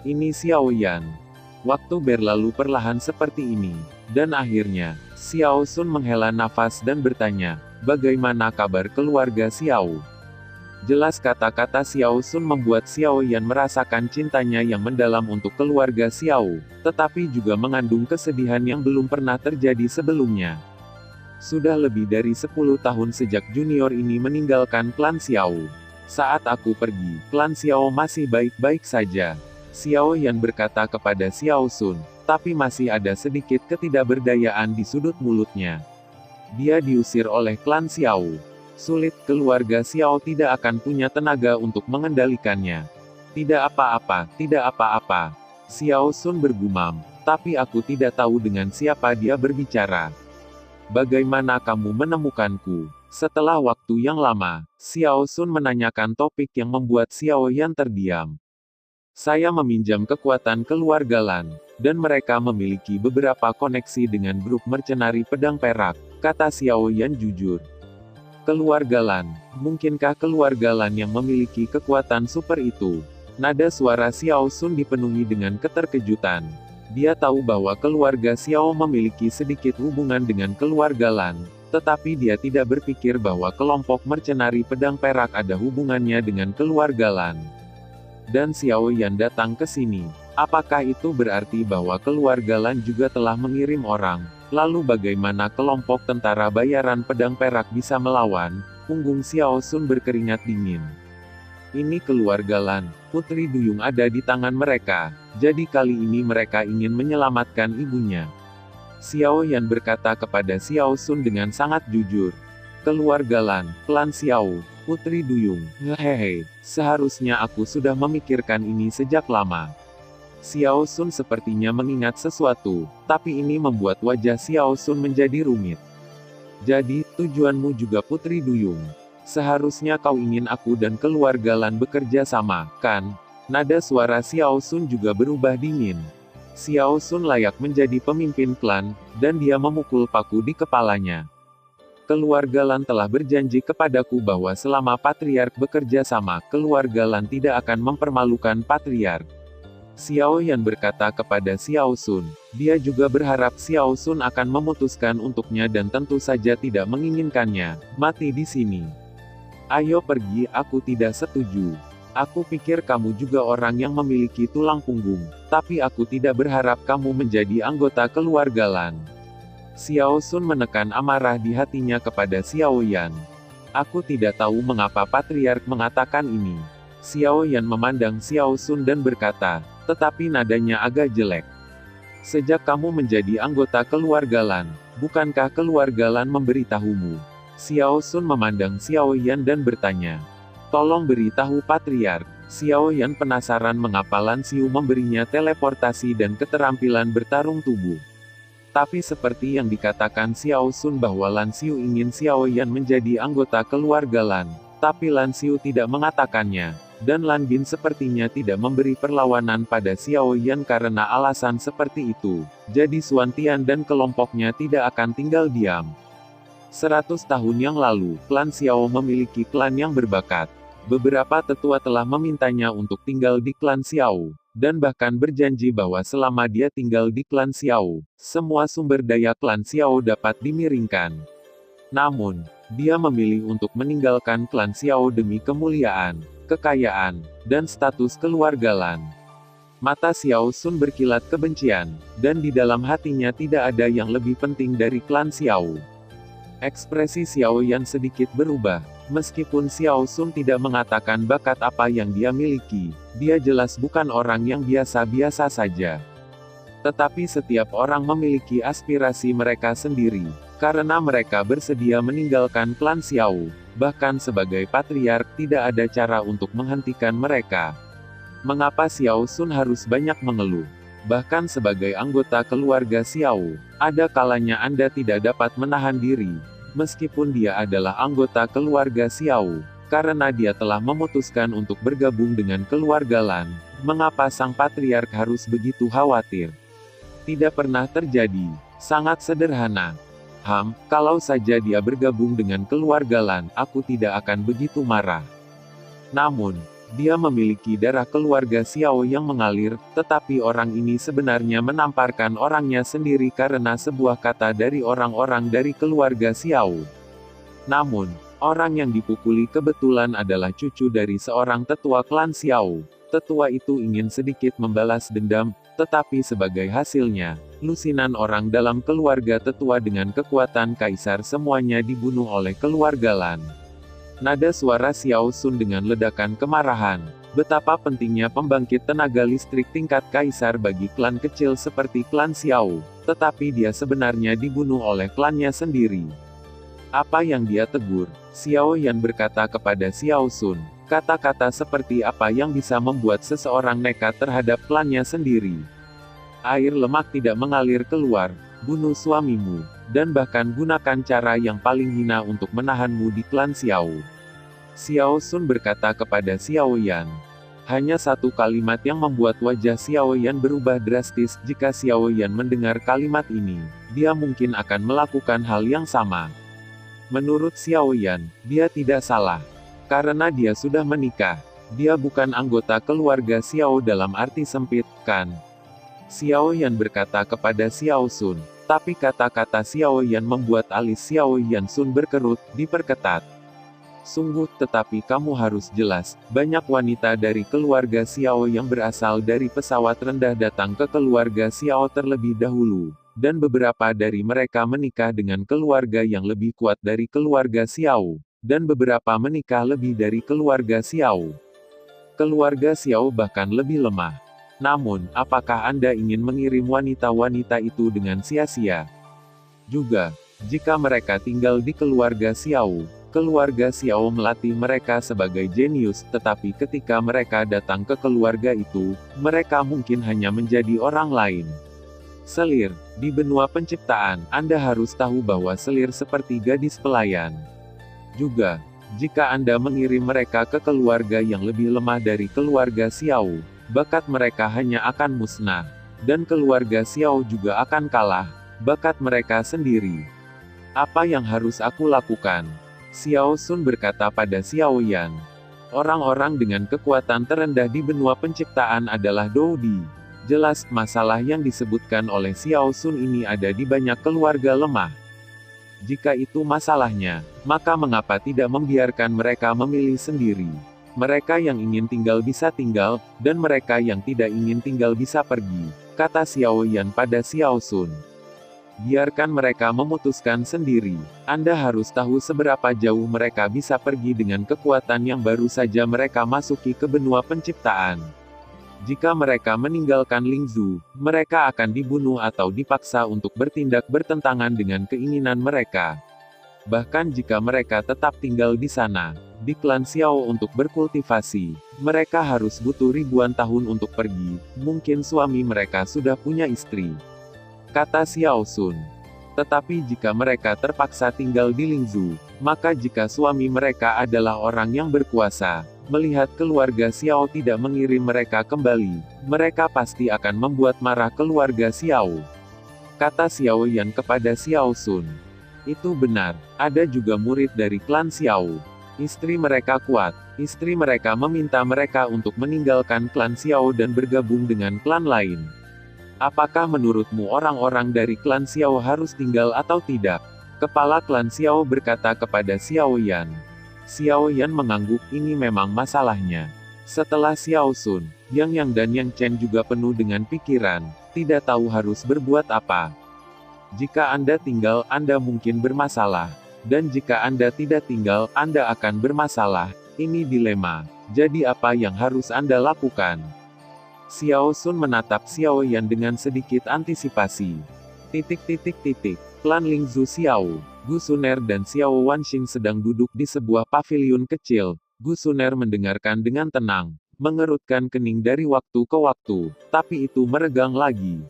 Ini Xiao Yan. Waktu berlalu perlahan seperti ini, dan akhirnya, Xiao Sun menghela nafas dan bertanya, "Bagaimana kabar keluarga Xiao?" Jelas kata-kata Xiao Sun membuat Xiao Yan merasakan cintanya yang mendalam untuk keluarga Xiao, tetapi juga mengandung kesedihan yang belum pernah terjadi sebelumnya. Sudah lebih dari 10 tahun sejak junior ini meninggalkan klan Xiao. Saat aku pergi, klan Xiao masih baik-baik saja. Xiao Yan berkata kepada Xiao Sun, tapi masih ada sedikit ketidakberdayaan di sudut mulutnya. Dia diusir oleh klan Xiao. Sulit, keluarga Xiao tidak akan punya tenaga untuk mengendalikannya. Tidak apa-apa, tidak apa-apa. Xiao Sun bergumam, tapi aku tidak tahu dengan siapa dia berbicara. Bagaimana kamu menemukanku? Setelah waktu yang lama, Xiao Sun menanyakan topik yang membuat Xiao Yan terdiam. Saya meminjam kekuatan keluarga Lan, dan mereka memiliki beberapa koneksi dengan grup mercenari pedang perak, kata Xiao Yan jujur. Keluarga Lan, mungkinkah keluarga Lan yang memiliki kekuatan super itu? Nada suara Xiao Sun dipenuhi dengan keterkejutan. Dia tahu bahwa keluarga Xiao memiliki sedikit hubungan dengan keluarga Lan, tetapi dia tidak berpikir bahwa kelompok mercenari pedang perak ada hubungannya dengan keluarga Lan. Dan Xiao Yan datang ke sini. Apakah itu berarti bahwa keluarga Lan juga telah mengirim orang? Lalu bagaimana kelompok tentara bayaran pedang perak bisa melawan? Punggung Xiao Sun berkeringat dingin. Ini keluarga Lan, Putri Duyung ada di tangan mereka, jadi kali ini mereka ingin menyelamatkan ibunya. Xiao Yan berkata kepada Xiao Sun dengan sangat jujur. Keluarga Lan, klan Xiao, Putri Duyung, hehehe, seharusnya aku sudah memikirkan ini sejak lama. Xiao Sun sepertinya mengingat sesuatu, tapi ini membuat wajah Xiao Sun menjadi rumit. Jadi, tujuanmu juga Putri Duyung. Seharusnya kau ingin aku dan keluarga Lan bekerja sama, kan? Nada suara Xiao Sun juga berubah dingin. Xiao Sun layak menjadi pemimpin klan, dan dia memukul paku di kepalanya. Keluarga Lan telah berjanji kepadaku bahwa selama Patriark bekerja sama, keluarga Lan tidak akan mempermalukan Patriark. Xiao Yan berkata kepada Xiao Sun. Dia juga berharap Xiao Sun akan memutuskan untuknya dan tentu saja tidak menginginkannya mati di sini. Ayo pergi, aku tidak setuju. Aku pikir kamu juga orang yang memiliki tulang punggung, tapi aku tidak berharap kamu menjadi anggota keluarga Lan. Xiao Sun menekan amarah di hatinya kepada Xiao Yan. Aku tidak tahu mengapa Patriark mengatakan ini. Xiao Yan memandang Xiao Sun dan berkata, tetapi nadanya agak jelek. Sejak kamu menjadi anggota keluarga Lan, bukankah keluarga Lan memberitahumu? Xiao Sun memandang Xiao Yan dan bertanya. Tolong beritahu Patriark. Xiao Yan penasaran mengapa Lan Xiu memberinya teleportasi dan keterampilan bertarung tubuh. Tapi seperti yang dikatakan Xiao Sun bahwa Lan Xiu ingin Xiao Yan menjadi anggota keluarga Lan, tapi Lan Xiu tidak mengatakannya. Dan Lan Bin sepertinya tidak memberi perlawanan pada Xiao Yan karena alasan seperti itu. Jadi Xuan Tian dan kelompoknya tidak akan tinggal diam. 100 tahun yang lalu, klan Xiao memiliki klan yang berbakat. Beberapa tetua telah memintanya untuk tinggal di klan Xiao, dan bahkan berjanji bahwa selama dia tinggal di klan Xiao, semua sumber daya klan Xiao dapat dimiringkan. Namun, dia memilih untuk meninggalkan klan Xiao demi kemuliaan, kekayaan, dan status keluarga Lan. Mata Xiao Sun berkilat kebencian, dan di dalam hatinya tidak ada yang lebih penting dari klan Xiao. Ekspresi Xiao Yan sedikit berubah. Meskipun Xiao Sun tidak mengatakan bakat apa yang dia miliki, dia jelas bukan orang yang biasa-biasa saja. Tetapi setiap orang memiliki aspirasi mereka sendiri, karena mereka bersedia meninggalkan klan Xiao. Bahkan sebagai patriark tidak ada cara untuk menghentikan mereka. Mengapa Xiao Sun harus banyak mengeluh? Bahkan sebagai anggota keluarga Xiao, ada kalanya Anda tidak dapat menahan diri. Meskipun dia adalah anggota keluarga Xiao, Karena dia telah memutuskan untuk bergabung dengan keluarga Lan, mengapa sang patriark harus begitu khawatir? Tidak pernah terjadi. Sangat sederhana. Kalau saja dia bergabung dengan keluarga Lan, aku tidak akan begitu marah. Namun, dia memiliki darah keluarga Xiao yang mengalir, tetapi orang ini sebenarnya menamparkan orangnya sendiri karena sebuah kata dari orang-orang dari keluarga Xiao. Namun, orang yang dipukuli kebetulan adalah cucu dari seorang tetua klan Xiao. Tetua itu ingin sedikit membalas dendam, tetapi sebagai hasilnya, lusinan orang dalam keluarga tetua dengan kekuatan kaisar semuanya dibunuh oleh keluarga Lan. Nada suara Xiao Sun dengan ledakan kemarahan. Betapa pentingnya pembangkit tenaga listrik tingkat kaisar bagi klan kecil seperti klan Xiao, tetapi dia sebenarnya dibunuh oleh klannya sendiri. Apa yang dia tegur? Xiao Yan berkata kepada Xiao Sun, kata-kata seperti apa yang bisa membuat seseorang nekat terhadap klannya sendiri. Air lemak tidak mengalir keluar, bunuh suamimu, dan bahkan gunakan cara yang paling hina untuk menahanmu di klan Xiao. Xiao Sun berkata kepada Xiao Yan. Hanya satu kalimat yang membuat wajah Xiao Yan berubah drastis. Jika Xiao Yan mendengar kalimat ini, dia mungkin akan melakukan hal yang sama. Menurut Xiao Yan, dia tidak salah. Karena dia sudah menikah. Dia bukan anggota keluarga Xiao dalam arti sempit, kan? Xiao Yan berkata kepada Xiao Sun. Tapi kata-kata Xiao Yan membuat alis Xiao Yan Sun berkerut, diperketat. Sungguh, tetapi kamu harus jelas, banyak wanita dari keluarga Xiao yang berasal dari pesawat rendah datang ke keluarga Xiao terlebih dahulu. Dan beberapa dari mereka menikah dengan keluarga yang lebih kuat dari keluarga Xiao. Dan beberapa menikah lebih dari keluarga Xiao. Keluarga Xiao bahkan lebih lemah. Namun, apakah Anda ingin mengirim wanita-wanita itu dengan sia-sia? Juga, jika mereka tinggal di keluarga Xiao, keluarga Xiao melatih mereka sebagai jenius, tetapi ketika mereka datang ke keluarga itu, mereka mungkin hanya menjadi orang lain. Selir, di benua penciptaan, Anda harus tahu bahwa selir seperti gadis pelayan. Juga, jika Anda mengirim mereka ke keluarga yang lebih lemah dari keluarga Xiao, bakat mereka hanya akan musnah. Dan keluarga Xiao juga akan kalah, bakat mereka sendiri. Apa yang harus aku lakukan? Xiao Sun berkata pada Xiao Yan. Orang-orang dengan kekuatan terendah di benua penciptaan adalah Doudi. Jelas, masalah yang disebutkan oleh Xiao Sun ini ada di banyak keluarga lemah. Jika itu masalahnya, maka mengapa tidak membiarkan mereka memilih sendiri? Mereka yang ingin tinggal bisa tinggal, dan mereka yang tidak ingin tinggal bisa pergi, kata Xiao Yan pada Xiao Sun. Biarkan mereka memutuskan sendiri. Anda harus tahu seberapa jauh mereka bisa pergi dengan kekuatan yang baru saja mereka masuki ke benua penciptaan. Jika mereka meninggalkan Lingzhu, mereka akan dibunuh atau dipaksa untuk bertindak bertentangan dengan keinginan mereka. Bahkan jika mereka tetap tinggal di sana, di klan Xiao untuk berkultivasi, mereka harus butuh ribuan tahun untuk pergi, mungkin suami mereka sudah punya istri. Kata Xiao Sun. Tetapi jika mereka terpaksa tinggal di Lingzhu, maka jika suami mereka adalah orang yang berkuasa, melihat keluarga Xiao tidak mengirim mereka kembali, mereka pasti akan membuat marah keluarga Xiao. Kata Xiao Yan kepada Xiao Sun. Itu benar, ada juga murid dari klan Xiao. Istri mereka kuat, istri mereka meminta mereka untuk meninggalkan klan Xiao dan bergabung dengan klan lain. Apakah menurutmu orang-orang dari klan Xiao harus tinggal atau tidak? Kepala klan Xiao berkata kepada Xiao Yan. Xiao Yan mengangguk, ini memang masalahnya. Setelah Xiao Sun, Yang dan Yang Chen juga penuh dengan pikiran, tidak tahu harus berbuat apa. Jika Anda tinggal, Anda mungkin bermasalah. Dan jika Anda tidak tinggal, Anda akan bermasalah. Ini dilema. Jadi apa yang harus Anda lakukan? Xiao Sun menatap Xiao Yan dengan sedikit antisipasi. Klan Lingzhu Xiao, Gu Suner dan Xiao Wanxing sedang duduk di sebuah paviliun kecil. Gu Suner mendengarkan dengan tenang, mengerutkan kening dari waktu ke waktu, tapi itu meregang lagi.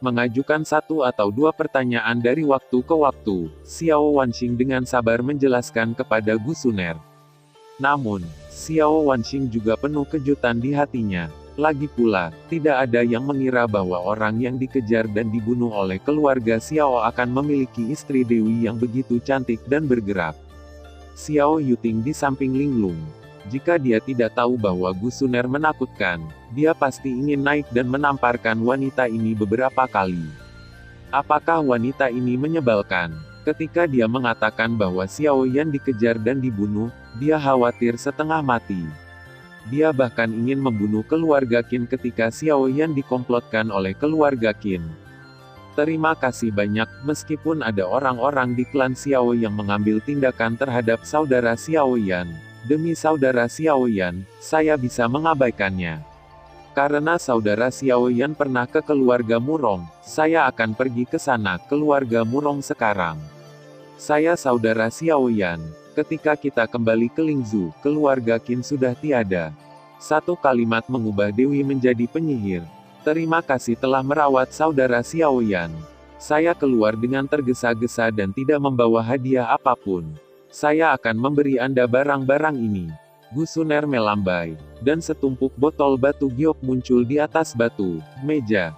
Mengajukan satu atau dua pertanyaan dari waktu ke waktu, Xiao Wanxing dengan sabar menjelaskan kepada Gu Suner. Namun, Xiao Wanxing juga penuh kejutan di hatinya. Lagi pula, tidak ada yang mengira bahwa orang yang dikejar dan dibunuh oleh keluarga Xiao akan memiliki istri Dewi yang begitu cantik dan bergerak. Xiao Yuting di samping linglung. Jika dia tidak tahu bahwa Gu Suner menakutkan, dia pasti ingin naik dan menamparkan wanita ini beberapa kali. Apakah wanita ini menyebalkan? Ketika dia mengatakan bahwa Xiao Yan dikejar dan dibunuh, dia khawatir setengah mati. Dia bahkan ingin membunuh keluarga Qin ketika Xiao Yan dikomplotkan oleh keluarga Qin. Terima kasih banyak, meskipun ada orang-orang di klan Xiao yang mengambil tindakan terhadap saudara Xiao Yan. Demi saudara Xiao Yan, saya bisa mengabaikannya. Karena saudara Xiao Yan pernah ke keluarga Murong, saya akan pergi ke sana, keluarga Murong sekarang. Saya saudara Xiao Yan. Ketika kita kembali ke Lingzhu, keluarga Qin sudah tiada. Satu kalimat mengubah Dewi menjadi penyihir. Terima kasih telah merawat saudara Xiao Yan. Saya keluar dengan tergesa-gesa dan tidak membawa hadiah apapun. Saya akan memberi Anda barang-barang ini. Gu Suner melambai, dan setumpuk botol batu giok muncul di atas batu meja.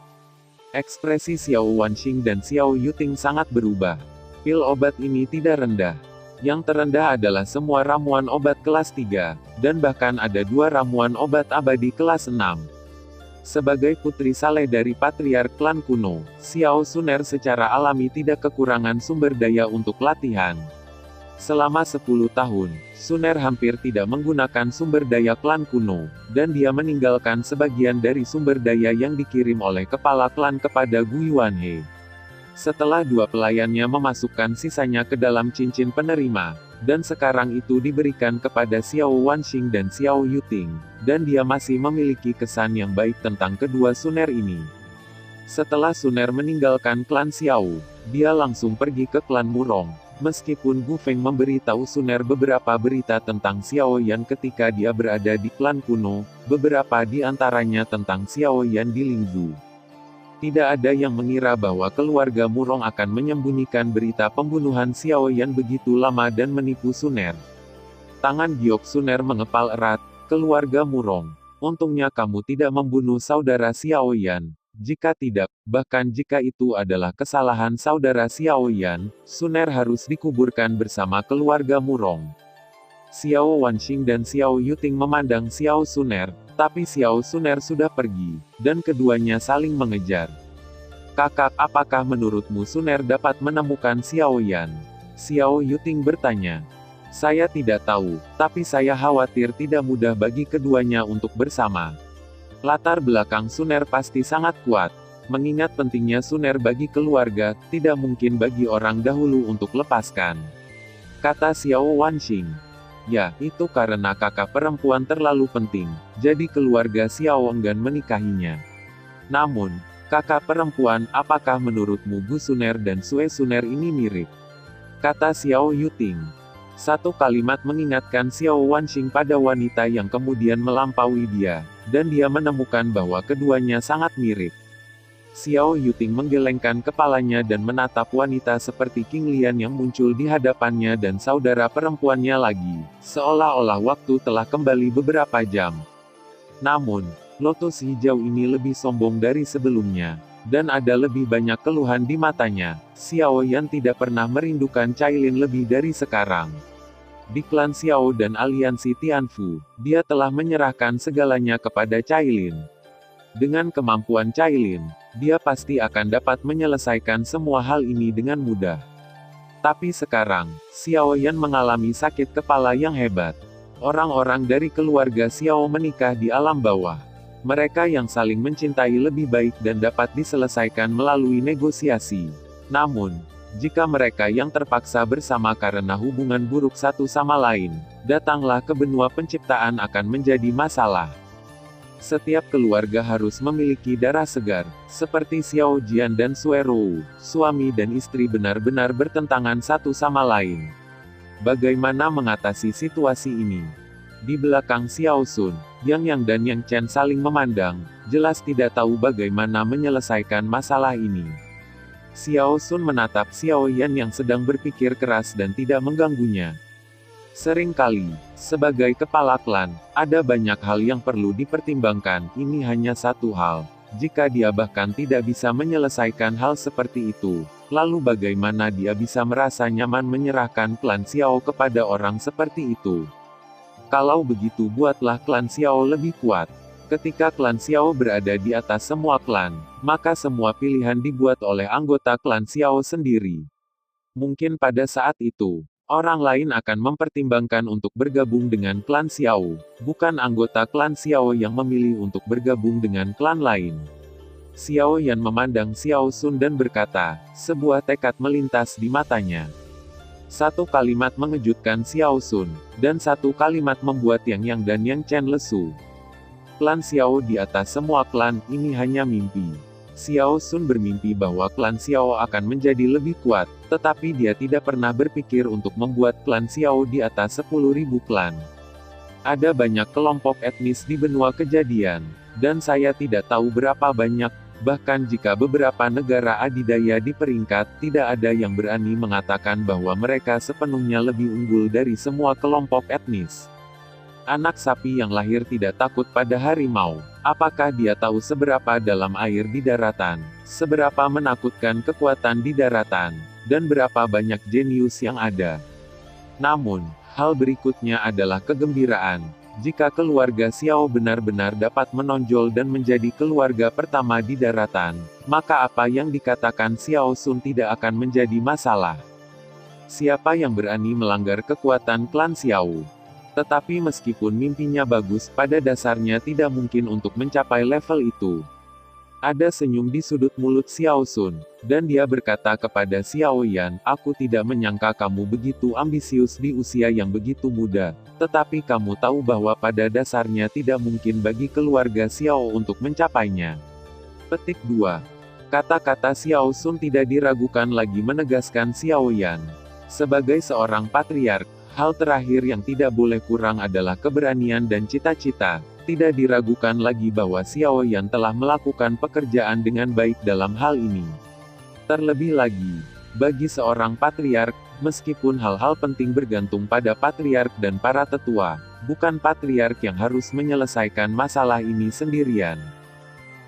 Ekspresi Xiao Wanxing dan Xiao Yuting sangat berubah. Pil obat ini tidak rendah. Yang terendah adalah semua ramuan obat kelas 3, dan bahkan ada 2 ramuan obat abadi kelas 6. Sebagai putri saleh dari patriark klan kuno, Xiao Suner secara alami tidak kekurangan sumber daya untuk latihan. Selama 10 tahun, Suner hampir tidak menggunakan sumber daya klan kuno, dan dia meninggalkan sebagian dari sumber daya yang dikirim oleh kepala klan kepada Gu Yuanhe. Setelah 2 pelayannya memasukkan sisanya ke dalam cincin penerima, dan sekarang itu diberikan kepada Xiao Wanxing dan Xiao Yuting, dan dia masih memiliki kesan yang baik tentang kedua Suner ini. Setelah Suner meninggalkan klan Xiao, dia langsung pergi ke klan Murong, meskipun Gu Feng memberitahu Suner beberapa berita tentang Xiao Yan ketika dia berada di klan kuno, beberapa di antaranya tentang Xiao Yan di Lingzhu. Tidak ada yang mengira bahwa keluarga Murong akan menyembunyikan berita pembunuhan Xiao Yan begitu lama dan menipu Suner. Tangan giok Suner mengepal erat. Keluarga Murong, untungnya kamu tidak membunuh saudara Xiao Yan. Jika tidak, bahkan jika itu adalah kesalahan saudara Xiao Yan, Suner harus dikuburkan bersama keluarga Murong. Xiao Wanxing dan Xiao Yuting memandang Xiao Suner, tapi Xiao Suner sudah pergi, dan keduanya saling mengejar. Kakak, apakah menurutmu Suner dapat menemukan Xiao Yan? Xiao Yuting bertanya. Saya tidak tahu, tapi saya khawatir tidak mudah bagi keduanya untuk bersama. Latar belakang Suner pasti sangat kuat. Mengingat pentingnya Suner bagi keluarga, tidak mungkin bagi orang dahulu untuk lepaskan. Kata Xiao Wanxing. Ya, itu karena kakak perempuan terlalu penting, jadi keluarga Xiao enggan menikahinya. Namun, kakak perempuan, apakah menurutmu Gu Suner dan Sue Suner ini mirip? Kata Xiao Yuting. Satu kalimat mengingatkan Xiao Wanxing pada wanita yang kemudian melampaui dia, dan dia menemukan bahwa keduanya sangat mirip. Xiao Yuting menggelengkan kepalanya dan menatap wanita seperti King Lian yang muncul di hadapannya dan saudara perempuannya lagi, seolah-olah waktu telah kembali beberapa jam. Namun, lotus hijau ini lebih sombong dari sebelumnya, dan ada lebih banyak keluhan di matanya. Xiao Yan tidak pernah merindukan Cailin lebih dari sekarang. Di klan Xiao dan aliansi Tianfu, dia telah menyerahkan segalanya kepada Cailin. Dengan kemampuan Cailin, dia pasti akan dapat menyelesaikan semua hal ini dengan mudah. Tapi sekarang, Xiao Yan mengalami sakit kepala yang hebat. Orang-orang dari keluarga Xiao menikah di alam bawah. Mereka yang saling mencintai lebih baik dan dapat diselesaikan melalui negosiasi. Namun, jika mereka yang terpaksa bersama karena hubungan buruk satu sama lain, datanglah ke benua penciptaan akan menjadi masalah. Setiap keluarga harus memiliki darah segar, seperti Xiao Jian dan Sue Rou, suami dan istri benar-benar bertentangan satu sama lain. Bagaimana mengatasi situasi ini? Di belakang Xiao Sun, Yang Yang dan Yang Chen saling memandang, jelas tidak tahu bagaimana menyelesaikan masalah ini. Xiao Sun menatap Xiao Yan yang sedang berpikir keras dan tidak mengganggunya. Seringkali, sebagai kepala klan, ada banyak hal yang perlu dipertimbangkan. Ini hanya satu hal. Jika dia bahkan tidak bisa menyelesaikan hal seperti itu, lalu bagaimana dia bisa merasa nyaman menyerahkan klan Xiao kepada orang seperti itu? Kalau begitu buatlah klan Xiao lebih kuat. Ketika klan Xiao berada di atas semua klan, maka semua pilihan dibuat oleh anggota klan Xiao sendiri. Mungkin pada saat itu, orang lain akan mempertimbangkan untuk bergabung dengan klan Xiao, bukan anggota klan Xiao yang memilih untuk bergabung dengan klan lain. Xiao Yan memandang Xiao Sun dan berkata, sebuah tekad melintas di matanya. Satu kalimat mengejutkan Xiao Sun, dan satu kalimat membuat Yang Yang dan Yang Chen lesu. Klan Xiao di atas semua klan, ini hanya mimpi. Xiao Sun bermimpi bahwa klan Xiao akan menjadi lebih kuat, tetapi dia tidak pernah berpikir untuk membuat klan Xiao di atas 10.000 klan. Ada banyak kelompok etnis di benua kejadian, dan saya tidak tahu berapa banyak, bahkan jika beberapa negara adidaya di peringkat, tidak ada yang berani mengatakan bahwa mereka sepenuhnya lebih unggul dari semua kelompok etnis. Anak sapi yang lahir tidak takut pada harimau. Apakah dia tahu seberapa dalam air di daratan, seberapa menakutkan kekuatan di daratan, dan berapa banyak jenius yang ada? Namun, hal berikutnya adalah kegembiraan. Jika keluarga Xiao benar-benar dapat menonjol dan menjadi keluarga pertama di daratan, maka apa yang dikatakan Xiao Sun tidak akan menjadi masalah. Siapa yang berani melanggar kekuatan klan Xiao? Tetapi meskipun mimpinya bagus, pada dasarnya tidak mungkin untuk mencapai level itu. Ada senyum di sudut mulut Xiao Sun, dan dia berkata kepada Xiao Yan, aku tidak menyangka kamu begitu ambisius di usia yang begitu muda, tetapi kamu tahu bahwa pada dasarnya tidak mungkin bagi keluarga Xiao untuk mencapainya. Petik 2. Kata-kata Xiao Sun tidak diragukan lagi menegaskan Xiao Yan. Sebagai seorang patriark, hal terakhir yang tidak boleh kurang adalah keberanian dan cita-cita. Tidak diragukan lagi bahwa Xiao Yan telah melakukan pekerjaan dengan baik dalam hal ini. Terlebih lagi, bagi seorang patriark, meskipun hal-hal penting bergantung pada patriark dan para tetua, bukan patriark yang harus menyelesaikan masalah ini sendirian.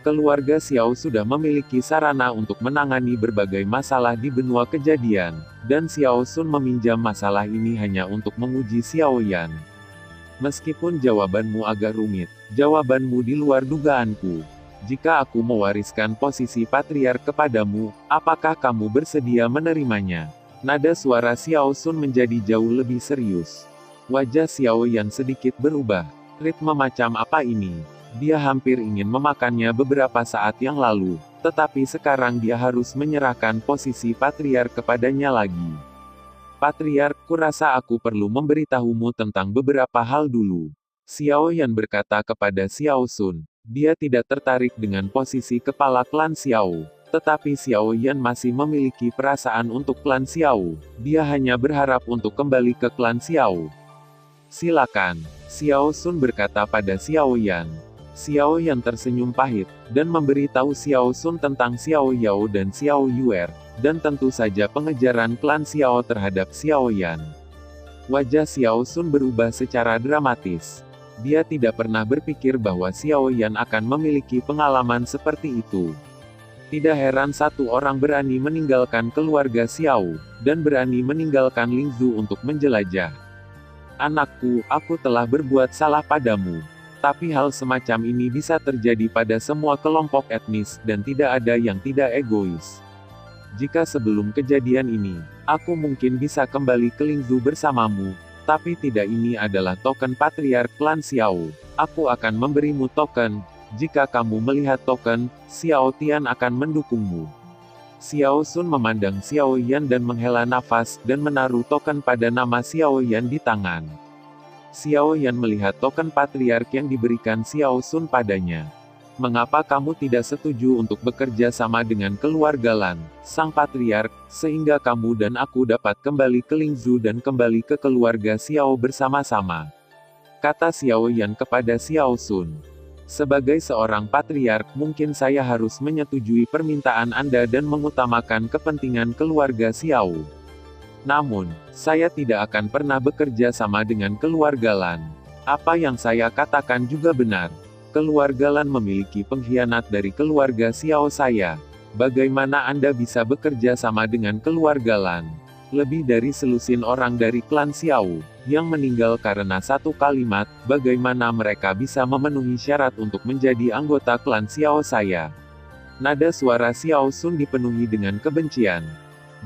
Keluarga Xiao sudah memiliki sarana untuk menangani berbagai masalah di benua kejadian, dan Xiao Sun meminjam masalah ini hanya untuk menguji Xiao Yan. Meskipun jawabanmu agak rumit, jawabanmu di luar dugaanku. Jika aku mewariskan posisi patriark kepadamu, apakah kamu bersedia menerimanya? Nada suara Xiao Sun menjadi jauh lebih serius. Wajah Xiao Yan sedikit berubah. Ritme macam apa ini? Dia hampir ingin memakannya beberapa saat yang lalu, tetapi sekarang dia harus menyerahkan posisi patriark kepadanya lagi. Patriark, kurasa aku perlu memberitahumu tentang beberapa hal dulu. Xiao Yan berkata kepada Xiao Sun. Dia tidak tertarik dengan posisi kepala klan Xiao. Tetapi Xiao Yan masih memiliki perasaan untuk klan Xiao. Dia hanya berharap untuk kembali ke klan Xiao. Silakan. Xiao Sun berkata pada Xiao Yan. Xiao Yan tersenyum pahit, dan memberitahu Xiao Sun tentang Xiao Yao dan Xiao Yuer, dan tentu saja pengejaran klan Xiao terhadap Xiao Yan. Wajah Xiao Sun berubah secara dramatis. Dia tidak pernah berpikir bahwa Xiao Yan akan memiliki pengalaman seperti itu. Tidak heran satu orang berani meninggalkan keluarga Xiao, dan berani meninggalkan Lingzhu untuk menjelajah. Anakku, aku telah berbuat salah padamu. Tapi hal semacam ini bisa terjadi pada semua kelompok etnis, dan tidak ada yang tidak egois. Jika sebelum kejadian ini, aku mungkin bisa kembali ke Lingzhu bersamamu, tapi tidak, ini adalah token patriark klan Xiao. Aku akan memberimu token. Jika kamu melihat token, Xiao Tian akan mendukungmu. Xiao Sun memandang Xiao Yan dan menghela nafas, dan menaruh token pada nama Xiao Yan di tangan. Xiao Yan melihat token patriark yang diberikan Xiao Sun padanya. Mengapa kamu tidak setuju untuk bekerja sama dengan keluarga Lan, sang patriark, sehingga kamu dan aku dapat kembali ke Lingzhu dan kembali ke keluarga Xiao bersama-sama? Kata Xiao Yan kepada Xiao Sun. Sebagai seorang patriark, mungkin saya harus menyetujui permintaan Anda dan mengutamakan kepentingan keluarga Xiao. Namun, saya tidak akan pernah bekerja sama dengan keluarga Lan. Apa yang saya katakan juga benar. Keluarga Lan memiliki pengkhianat dari keluarga Xiao saya. Bagaimana Anda bisa bekerja sama dengan keluarga Lan? Lebih dari selusin orang dari klan Xiao, yang meninggal karena satu kalimat, bagaimana mereka bisa memenuhi syarat untuk menjadi anggota klan Xiao saya? Nada suara Xiao Sun dipenuhi dengan kebencian.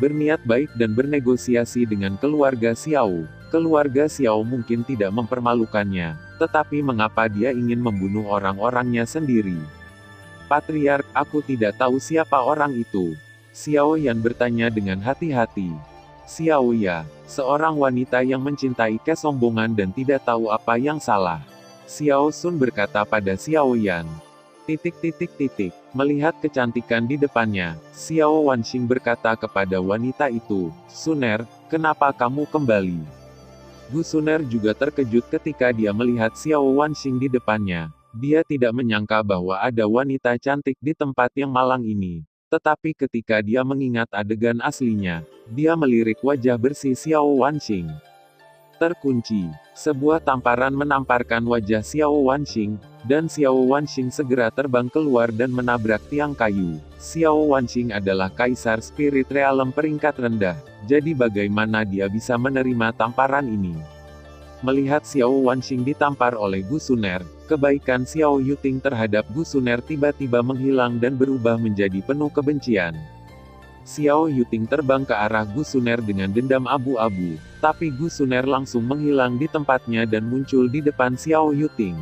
Berniat baik dan bernegosiasi dengan keluarga Xiao. Keluarga Xiao mungkin tidak mempermalukannya, tetapi mengapa dia ingin membunuh orang-orangnya sendiri? Patriark, aku tidak tahu siapa orang itu. Xiao Yan bertanya dengan hati-hati. Xiao Ya, seorang wanita yang mencintai kesombongan dan tidak tahu apa yang salah. Xiao Sun berkata pada Xiao Yan. Melihat kecantikan di depannya, Xiao Wanxing berkata kepada wanita itu, Suner, kenapa kamu kembali? Gu Suner juga terkejut ketika dia melihat Xiao Wanxing di depannya. Dia tidak menyangka bahwa ada wanita cantik di tempat yang malang ini. Tetapi ketika dia mengingat adegan aslinya, dia melirik wajah bersih Xiao Wanxing. Terkunci. Sebuah tamparan menamparkan wajah Xiao Wanxing, dan Xiao Wanxing segera terbang keluar dan menabrak tiang kayu. Xiao Wanxing adalah kaisar spirit realem peringkat rendah, jadi bagaimana dia bisa menerima tamparan ini? Melihat Xiao Wanxing ditampar oleh Gu Suner, kebaikan Xiao Yuting terhadap Gu Suner tiba-tiba menghilang dan berubah menjadi penuh kebencian. Xiao Yuting terbang ke arah Gu Suner dengan dendam abu-abu, tapi Gu Suner langsung menghilang di tempatnya dan muncul di depan Xiao Yuting.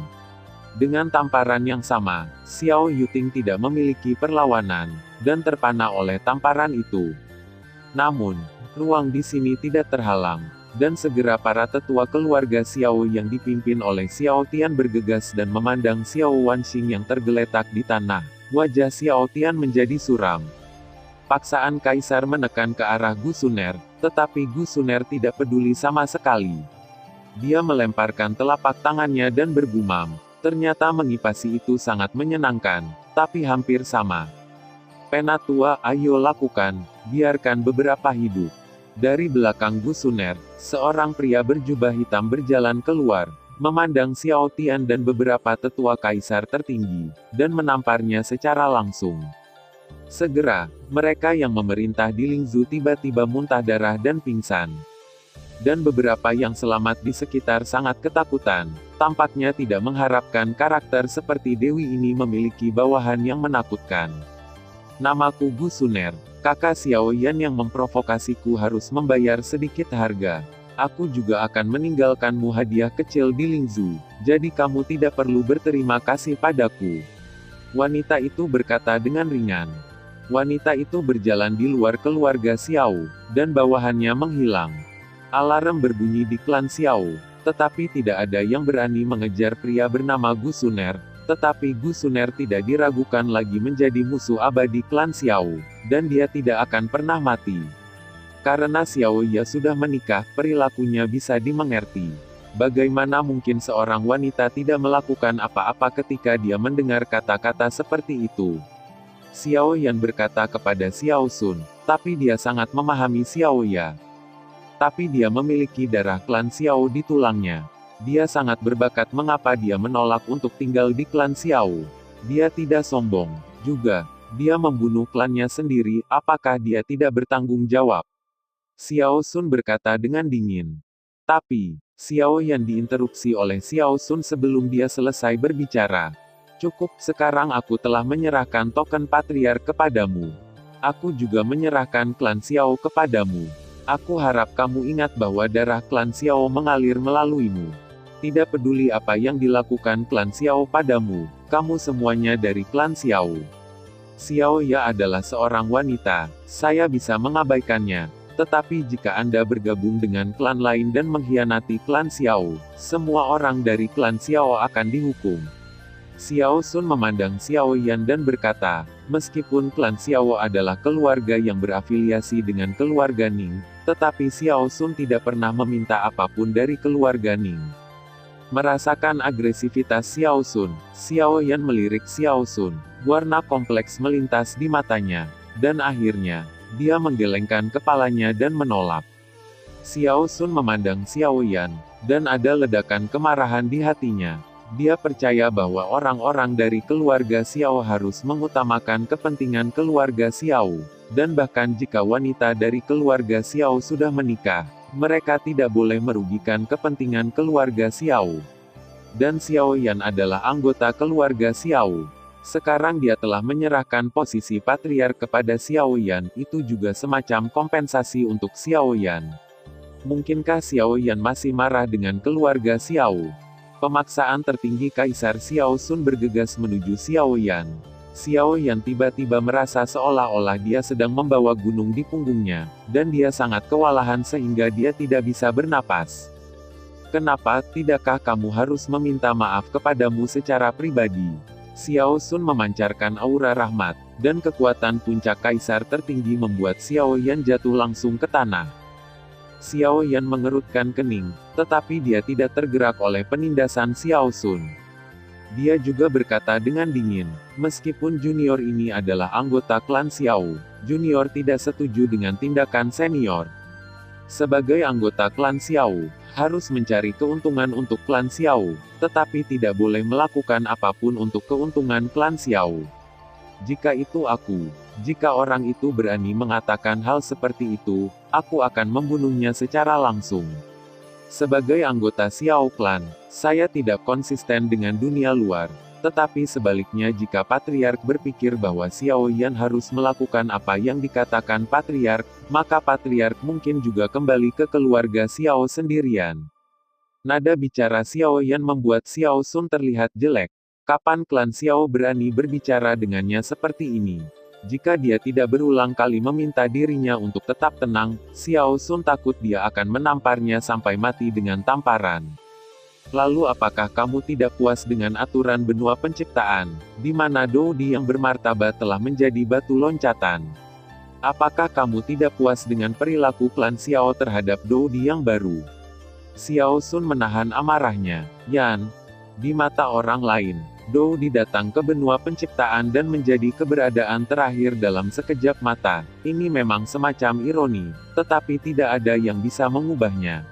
Dengan tamparan yang sama, Xiao Yuting tidak memiliki perlawanan, dan terpana oleh tamparan itu. Namun, ruang di sini tidak terhalang, dan segera para tetua keluarga Xiao yang dipimpin oleh Xiao Tian bergegas dan memandang Xiao Wanxing yang tergeletak di tanah. Wajah Xiao Tian menjadi suram. Paksaan kaisar menekan ke arah Gu Suner, tetapi Gu Suner tidak peduli sama sekali. Dia melemparkan telapak tangannya dan bergumam. Ternyata mengipasi itu sangat menyenangkan, tapi hampir sama. Penatua, ayo lakukan, biarkan beberapa hidup. Dari belakang Gu Suner, seorang pria berjubah hitam berjalan keluar, memandang Xiao Tian dan beberapa tetua kaisar tertinggi, dan menamparnya secara langsung. Segera, mereka yang memerintah di Lingzhou tiba-tiba muntah darah dan pingsan. Dan beberapa yang selamat di sekitar sangat ketakutan, tampaknya tidak mengharapkan karakter seperti Dewi ini memiliki bawahan yang menakutkan. Namaku Gu Suner, kakak Xiao Yan yang memprovokasiku harus membayar sedikit harga. Aku juga akan meninggalkanmu hadiah kecil di Lingzhou, jadi kamu tidak perlu berterima kasih padaku. Wanita itu berkata dengan ringan. Wanita itu berjalan di luar keluarga Xiao, dan bawahannya menghilang. Alarm berbunyi di klan Xiao, tetapi tidak ada yang berani mengejar pria bernama Gu Suner, tetapi Gu Suner tidak diragukan lagi menjadi musuh abadi klan Xiao, dan dia tidak akan pernah mati. Karena Xiao Ya sudah menikah, perilakunya bisa dimengerti. Bagaimana mungkin seorang wanita tidak melakukan apa-apa ketika dia mendengar kata-kata seperti itu? Xiao Yan berkata kepada Xiao Sun, tapi dia sangat memahami Xiao Ya. Tapi dia memiliki darah klan Xiao di tulangnya. Dia sangat berbakat mengapa dia menolak untuk tinggal di klan Xiao. Dia tidak sombong. Juga, dia membunuh klannya sendiri, apakah dia tidak bertanggung jawab? Xiao Sun berkata dengan dingin. Tapi, Xiao Yan diinterupsi oleh Xiao Sun sebelum dia selesai berbicara. Cukup, sekarang aku telah menyerahkan token patriark kepadamu. Aku juga menyerahkan klan Xiao kepadamu. Aku harap kamu ingat bahwa darah klan Xiao mengalir melaluimu. Tidak peduli apa yang dilakukan klan Xiao padamu, kamu semuanya dari klan Xiao. Xiao Ya adalah seorang wanita, saya bisa mengabaikannya. Tetapi jika Anda bergabung dengan klan lain dan mengkhianati klan Xiao, semua orang dari klan Xiao akan dihukum. Xiao Sun memandang Xiao Yan dan berkata, meskipun klan Xiao adalah keluarga yang berafiliasi dengan keluarga Ning, tetapi Xiao Sun tidak pernah meminta apapun dari keluarga Ning. Merasakan agresivitas Xiao Sun, Xiao Yan melirik Xiao Sun. Warna kompleks melintas di matanya, dan akhirnya, dia menggelengkan kepalanya dan menolak. Xiao Sun memandang Xiao Yan, dan ada ledakan kemarahan di hatinya. Dia percaya bahwa orang-orang dari keluarga Xiao harus mengutamakan kepentingan keluarga Xiao. Dan bahkan jika wanita dari keluarga Xiao sudah menikah, mereka tidak boleh merugikan kepentingan keluarga Xiao. Dan Xiao Yan adalah anggota keluarga Xiao. Sekarang dia telah menyerahkan posisi patriark kepada Xiao Yan, itu juga semacam kompensasi untuk Xiao Yan. Mungkinkah Xiao Yan masih marah dengan keluarga Xiao? Pemaksaan tertinggi Kaisar Xiao Sun bergegas menuju Xiao Yan. Xiao Yan tiba-tiba merasa seolah-olah dia sedang membawa gunung di punggungnya, dan dia sangat kewalahan sehingga dia tidak bisa bernapas. Kenapa tidakkah kamu harus meminta maaf kepadamu secara pribadi? Xiao Sun memancarkan aura rahmat, dan kekuatan puncak Kaisar tertinggi membuat Xiao Yan jatuh langsung ke tanah. Xiao Yan mengerutkan kening, tetapi dia tidak tergerak oleh penindasan Xiao Sun. Dia juga berkata dengan dingin, meskipun junior ini adalah anggota klan Xiao, junior tidak setuju dengan tindakan senior. Sebagai anggota klan Xiao, harus mencari keuntungan untuk klan Xiao, tetapi tidak boleh melakukan apapun untuk keuntungan klan Xiao. Jika itu aku, jika orang itu berani mengatakan hal seperti itu, aku akan membunuhnya secara langsung. Sebagai anggota Xiao Clan, saya tidak konsisten dengan dunia luar. Tetapi sebaliknya jika Patriark berpikir bahwa Xiao Yan harus melakukan apa yang dikatakan Patriark, maka Patriark mungkin juga kembali ke keluarga Xiao sendirian. Nada bicara Xiao Yan membuat Xiao Sun terlihat jelek. Kapan klan Xiao berani berbicara dengannya seperti ini? Jika dia tidak berulang kali meminta dirinya untuk tetap tenang, Xiao Sun takut dia akan menamparnya sampai mati dengan tamparan. Lalu apakah kamu tidak puas dengan aturan benua penciptaan, di mana Doudi yang bermartabat telah menjadi batu loncatan? Apakah kamu tidak puas dengan perilaku klan Xiao terhadap Doudi yang baru? Xiao Sun menahan amarahnya. Yan, di mata orang lain, Doudi datang ke benua penciptaan dan menjadi keberadaan terakhir dalam sekejap mata. Ini memang semacam ironi, tetapi tidak ada yang bisa mengubahnya.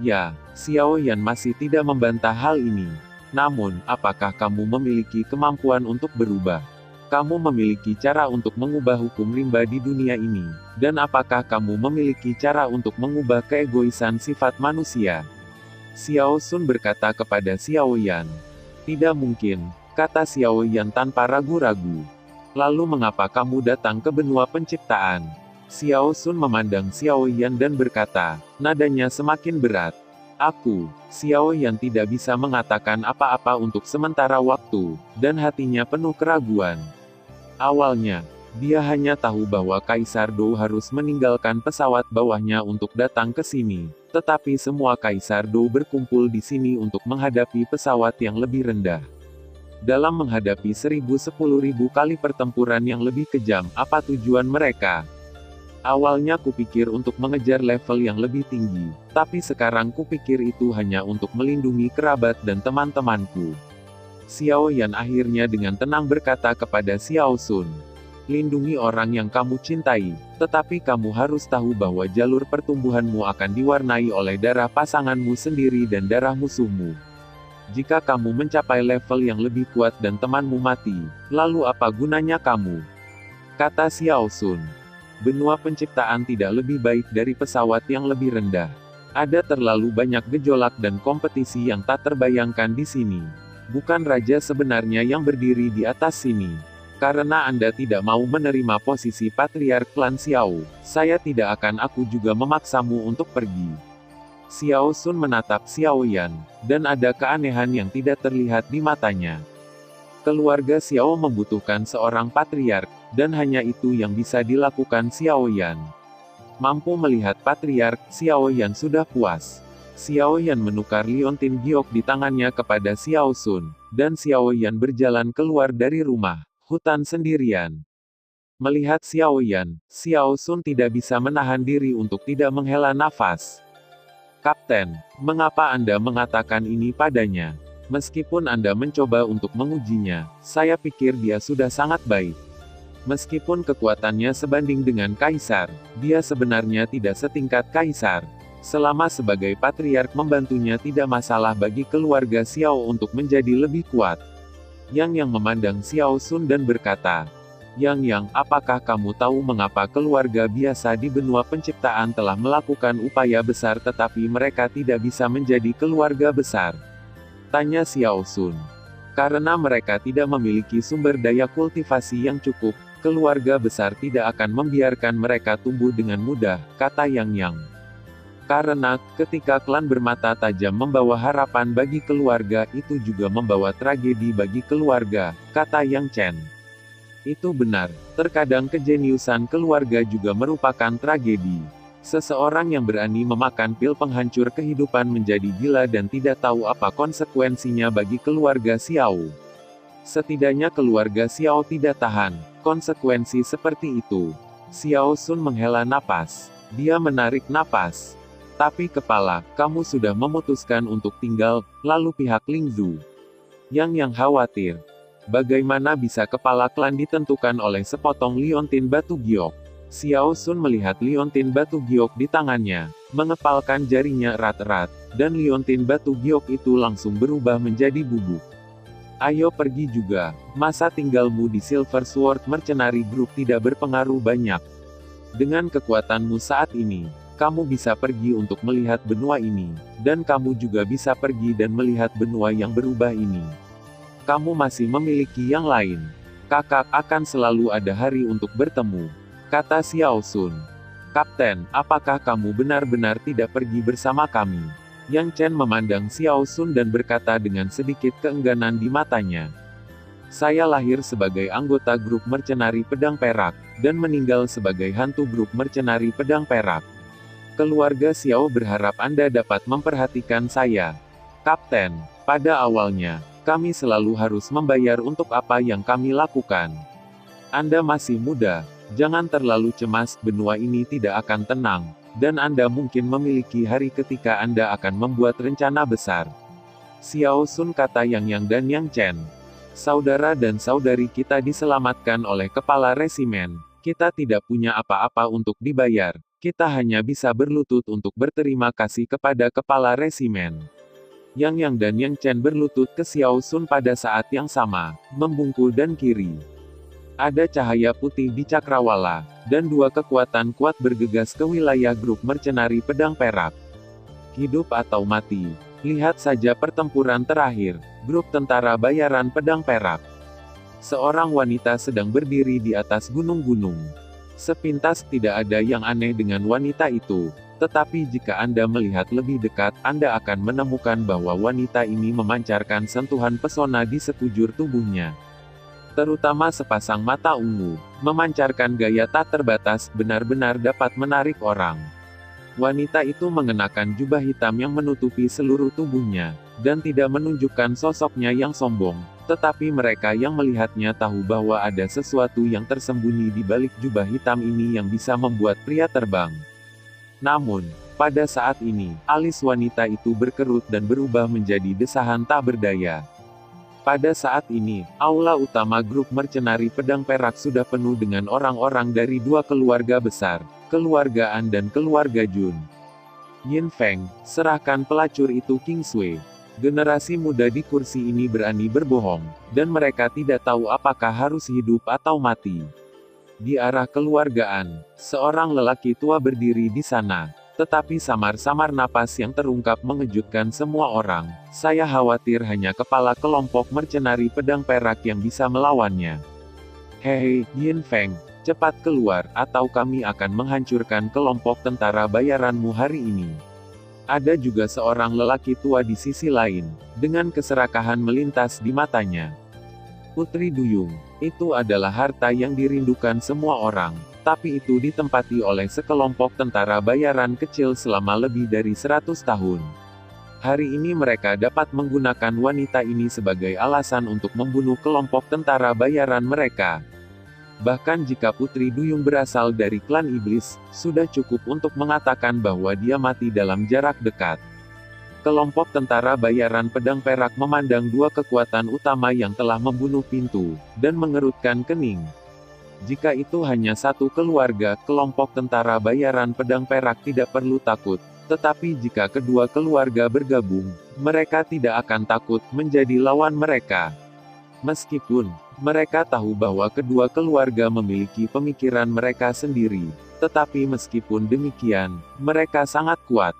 Ya, Xiao Yan masih tidak membantah hal ini. Namun, apakah kamu memiliki kemampuan untuk berubah? Kamu memiliki cara untuk mengubah hukum rimba di dunia ini. Dan apakah kamu memiliki cara untuk mengubah keegoisan sifat manusia? Xiao Sun berkata kepada Xiao Yan. Tidak mungkin, kata Xiao Yan tanpa ragu-ragu. Lalu mengapa kamu datang ke benua penciptaan? Xiao Sun memandang Xiao Yan dan berkata, nadanya semakin berat. Aku, Xiao Yan tidak bisa mengatakan apa-apa untuk sementara waktu, dan hatinya penuh keraguan. Awalnya, dia hanya tahu bahwa Kaisar Dou harus meninggalkan pesawat bawahnya untuk datang ke sini. Tetapi semua Kaisar Dou berkumpul di sini untuk menghadapi pesawat yang lebih rendah. Dalam menghadapi 1010.000 kali pertempuran yang lebih kejam, apa tujuan mereka? Awalnya kupikir untuk mengejar level yang lebih tinggi, tapi sekarang kupikir itu hanya untuk melindungi kerabat dan teman-temanku. Xiao Yan akhirnya dengan tenang berkata kepada Xiao Sun. Lindungi orang yang kamu cintai, tetapi kamu harus tahu bahwa jalur pertumbuhanmu akan diwarnai oleh darah pasanganmu sendiri dan darah musuhmu. Jika kamu mencapai level yang lebih kuat dan temanmu mati, lalu apa gunanya kamu? Kata Xiao Sun. Benua penciptaan tidak lebih baik dari pesawat yang lebih rendah. Ada terlalu banyak gejolak dan kompetisi yang tak terbayangkan di sini. Bukan raja sebenarnya yang berdiri di atas sini. Karena Anda tidak mau menerima posisi Patriark Klan Xiao, saya tidak akan aku juga memaksamu untuk pergi. Xiao Sun menatap Xiao Yan, dan ada keanehan yang tidak terlihat di matanya. Keluarga Xiao membutuhkan seorang Patriark, dan hanya itu yang bisa dilakukan Xiao Yan. Mampu melihat Patriark, Xiao Yan sudah puas. Xiao Yan menukar liontin giok di tangannya kepada Xiao Sun, dan Xiao Yan berjalan keluar dari rumah. Hutan sendirian. Melihat Xiao Yan, Xiao Sun tidak bisa menahan diri untuk tidak menghela nafas. Kapten, mengapa Anda mengatakan ini padanya? Meskipun Anda mencoba untuk mengujinya, saya pikir dia sudah sangat baik. Meskipun kekuatannya sebanding dengan Kaisar, dia sebenarnya tidak setingkat Kaisar. Selama sebagai patriark membantunya tidak masalah bagi keluarga Xiao untuk menjadi lebih kuat. Yang memandang Xiao Sun dan berkata, Yang, apakah kamu tahu mengapa keluarga biasa di benua penciptaan telah melakukan upaya besar tetapi mereka tidak bisa menjadi keluarga besar? Tanya Xiao Sun. Karena mereka tidak memiliki sumber daya kultivasi yang cukup, keluarga besar tidak akan membiarkan mereka tumbuh dengan mudah, kata Yang. Karena, ketika klan bermata tajam membawa harapan bagi keluarga, itu juga membawa tragedi bagi keluarga, kata Yang Chen. Itu benar, terkadang kejeniusan keluarga juga merupakan tragedi. Seseorang yang berani memakan pil penghancur kehidupan menjadi gila dan tidak tahu apa konsekuensinya bagi keluarga Xiao. Setidaknya keluarga Xiao tidak tahan konsekuensi seperti itu. Xiao Sun menghela napas. Dia menarik napas. Tapi kepala, kamu sudah memutuskan untuk tinggal, lalu pihak Lingzu. Yang khawatir. Bagaimana bisa kepala klan ditentukan oleh sepotong liontin batu giok? Xiao Sun melihat liontin batu giok di tangannya, mengepalkan jarinya erat-erat, dan liontin batu giok itu langsung berubah menjadi bubuk. Ayo pergi juga, masa tinggalmu di Silver Sword Mercenary Group tidak berpengaruh banyak. Dengan kekuatanmu saat ini, kamu bisa pergi untuk melihat benua ini, dan kamu juga bisa pergi dan melihat benua yang berubah ini. Kamu masih memiliki yang lain. Kakak akan selalu ada hari untuk bertemu, kata Xiao Sun. Kapten, apakah kamu benar-benar tidak pergi bersama kami? Yang Chen memandang Xiao Sun dan berkata dengan sedikit keengganan di matanya. Saya lahir sebagai anggota grup mercenari pedang perak, dan meninggal sebagai hantu grup mercenari pedang perak. Keluarga Xiao berharap Anda dapat memperhatikan saya. Kapten, pada awalnya, kami selalu harus membayar untuk apa yang kami lakukan. Anda masih muda, jangan terlalu cemas, benua ini tidak akan tenang, dan Anda mungkin memiliki hari ketika Anda akan membuat rencana besar. Xiao Sun, kata Yang dan Yang Chen. Saudara dan saudari kita diselamatkan oleh kepala resimen. Kita tidak punya apa-apa untuk dibayar. Kita hanya bisa berlutut untuk berterima kasih kepada kepala resimen. Yang dan Yang Chen berlutut ke Xiao Sun pada saat yang sama, membungkuk dan kiri. Ada cahaya putih di cakrawala, dan dua kekuatan kuat bergegas ke wilayah grup mercenari pedang perak. Hidup atau mati, lihat saja pertempuran terakhir, grup tentara bayaran pedang perak. Seorang wanita sedang berdiri di atas gunung-gunung. Sepintas tidak ada yang aneh dengan wanita itu, tetapi jika Anda melihat lebih dekat, Anda akan menemukan bahwa wanita ini memancarkan sentuhan pesona di sekujur tubuhnya. Terutama sepasang mata ungu, memancarkan gaya tak terbatas, benar-benar dapat menarik orang. Wanita itu mengenakan jubah hitam yang menutupi seluruh tubuhnya, dan tidak menunjukkan sosoknya yang sombong, tetapi mereka yang melihatnya tahu bahwa ada sesuatu yang tersembunyi di balik jubah hitam ini yang bisa membuat pria terbang. Namun, pada saat ini, alis wanita itu berkerut dan berubah menjadi desahan tak berdaya. Pada saat ini, aula utama grup mercenari pedang perak sudah penuh dengan orang-orang dari dua keluarga besar, keluarga An dan keluarga Jun. Yin Feng, serahkan pelacur itu King Sui. Generasi muda di kursi ini berani berbohong, dan mereka tidak tahu apakah harus hidup atau mati. Di arah keluargaan, seorang lelaki tua berdiri di sana, tetapi samar-samar napas yang terungkap mengejutkan semua orang. Saya khawatir hanya kepala kelompok mercenari pedang perak yang bisa melawannya. Hei, Yin Feng, cepat keluar, atau kami akan menghancurkan kelompok tentara bayaranmu hari ini. Ada juga seorang lelaki tua di sisi lain, dengan keserakahan melintas di matanya. Putri Duyung, itu adalah harta yang dirindukan semua orang, tapi itu ditempati oleh sekelompok tentara bayaran kecil selama lebih dari 100 tahun. Hari ini mereka dapat menggunakan wanita ini sebagai alasan untuk membunuh kelompok tentara bayaran mereka. Bahkan jika Putri Duyung berasal dari klan iblis, sudah cukup untuk mengatakan bahwa dia mati dalam jarak dekat. Kelompok tentara bayaran pedang perak memandang dua kekuatan utama yang telah membunuh pintu, dan mengerutkan kening. Jika itu hanya satu keluarga, kelompok tentara bayaran pedang perak tidak perlu takut. Tetapi jika kedua keluarga bergabung, mereka tidak akan takut menjadi lawan mereka. Meskipun mereka tahu bahwa kedua keluarga memiliki pemikiran mereka sendiri, tetapi meskipun demikian, mereka sangat kuat.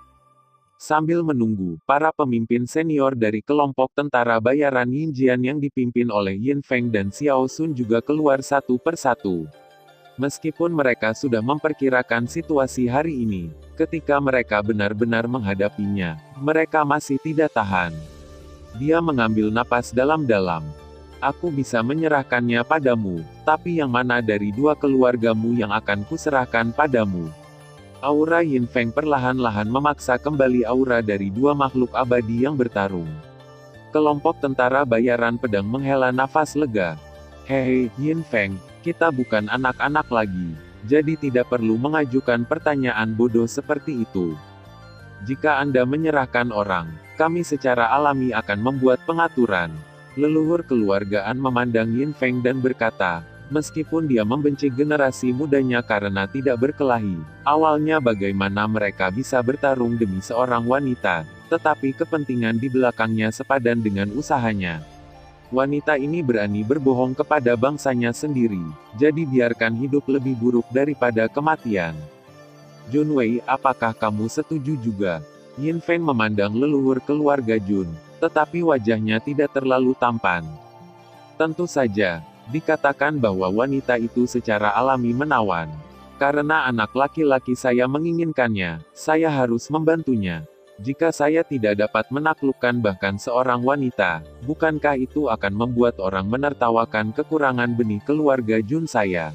Sambil menunggu, para pemimpin senior dari kelompok tentara bayaran Yinjian yang dipimpin oleh Yin Feng dan Xiao Sun juga keluar satu persatu. Meskipun mereka sudah memperkirakan situasi hari ini, ketika mereka benar-benar menghadapinya, mereka masih tidak tahan. Dia mengambil napas dalam-dalam. Aku bisa menyerahkannya padamu, tapi yang mana dari dua keluargamu yang akan kuserahkan padamu? Aura Yin Feng perlahan-lahan memaksa kembali aura dari dua makhluk abadi yang bertarung. Kelompok tentara bayaran pedang menghela nafas lega. Hehe, Yin Feng, kita bukan anak-anak lagi, jadi tidak perlu mengajukan pertanyaan bodoh seperti itu. Jika Anda menyerahkan orang, kami secara alami akan membuat pengaturan. Leluhur keluargaan memandang Yin Feng dan berkata, meskipun dia membenci generasi mudanya karena tidak berkelahi, awalnya bagaimana mereka bisa bertarung demi seorang wanita, tetapi kepentingan di belakangnya sepadan dengan usahanya. Wanita ini berani berbohong kepada bangsanya sendiri, jadi biarkan hidup lebih buruk daripada kematian. Jun Wei, apakah kamu setuju juga? Yin Feng memandang leluhur keluarga Jun, tetapi wajahnya tidak terlalu tampan. Tentu saja, dikatakan bahwa wanita itu secara alami menawan. Karena anak laki-laki saya menginginkannya, saya harus membantunya. Jika saya tidak dapat menaklukkan bahkan seorang wanita, bukankah itu akan membuat orang menertawakan kekurangan benih keluarga Jun saya?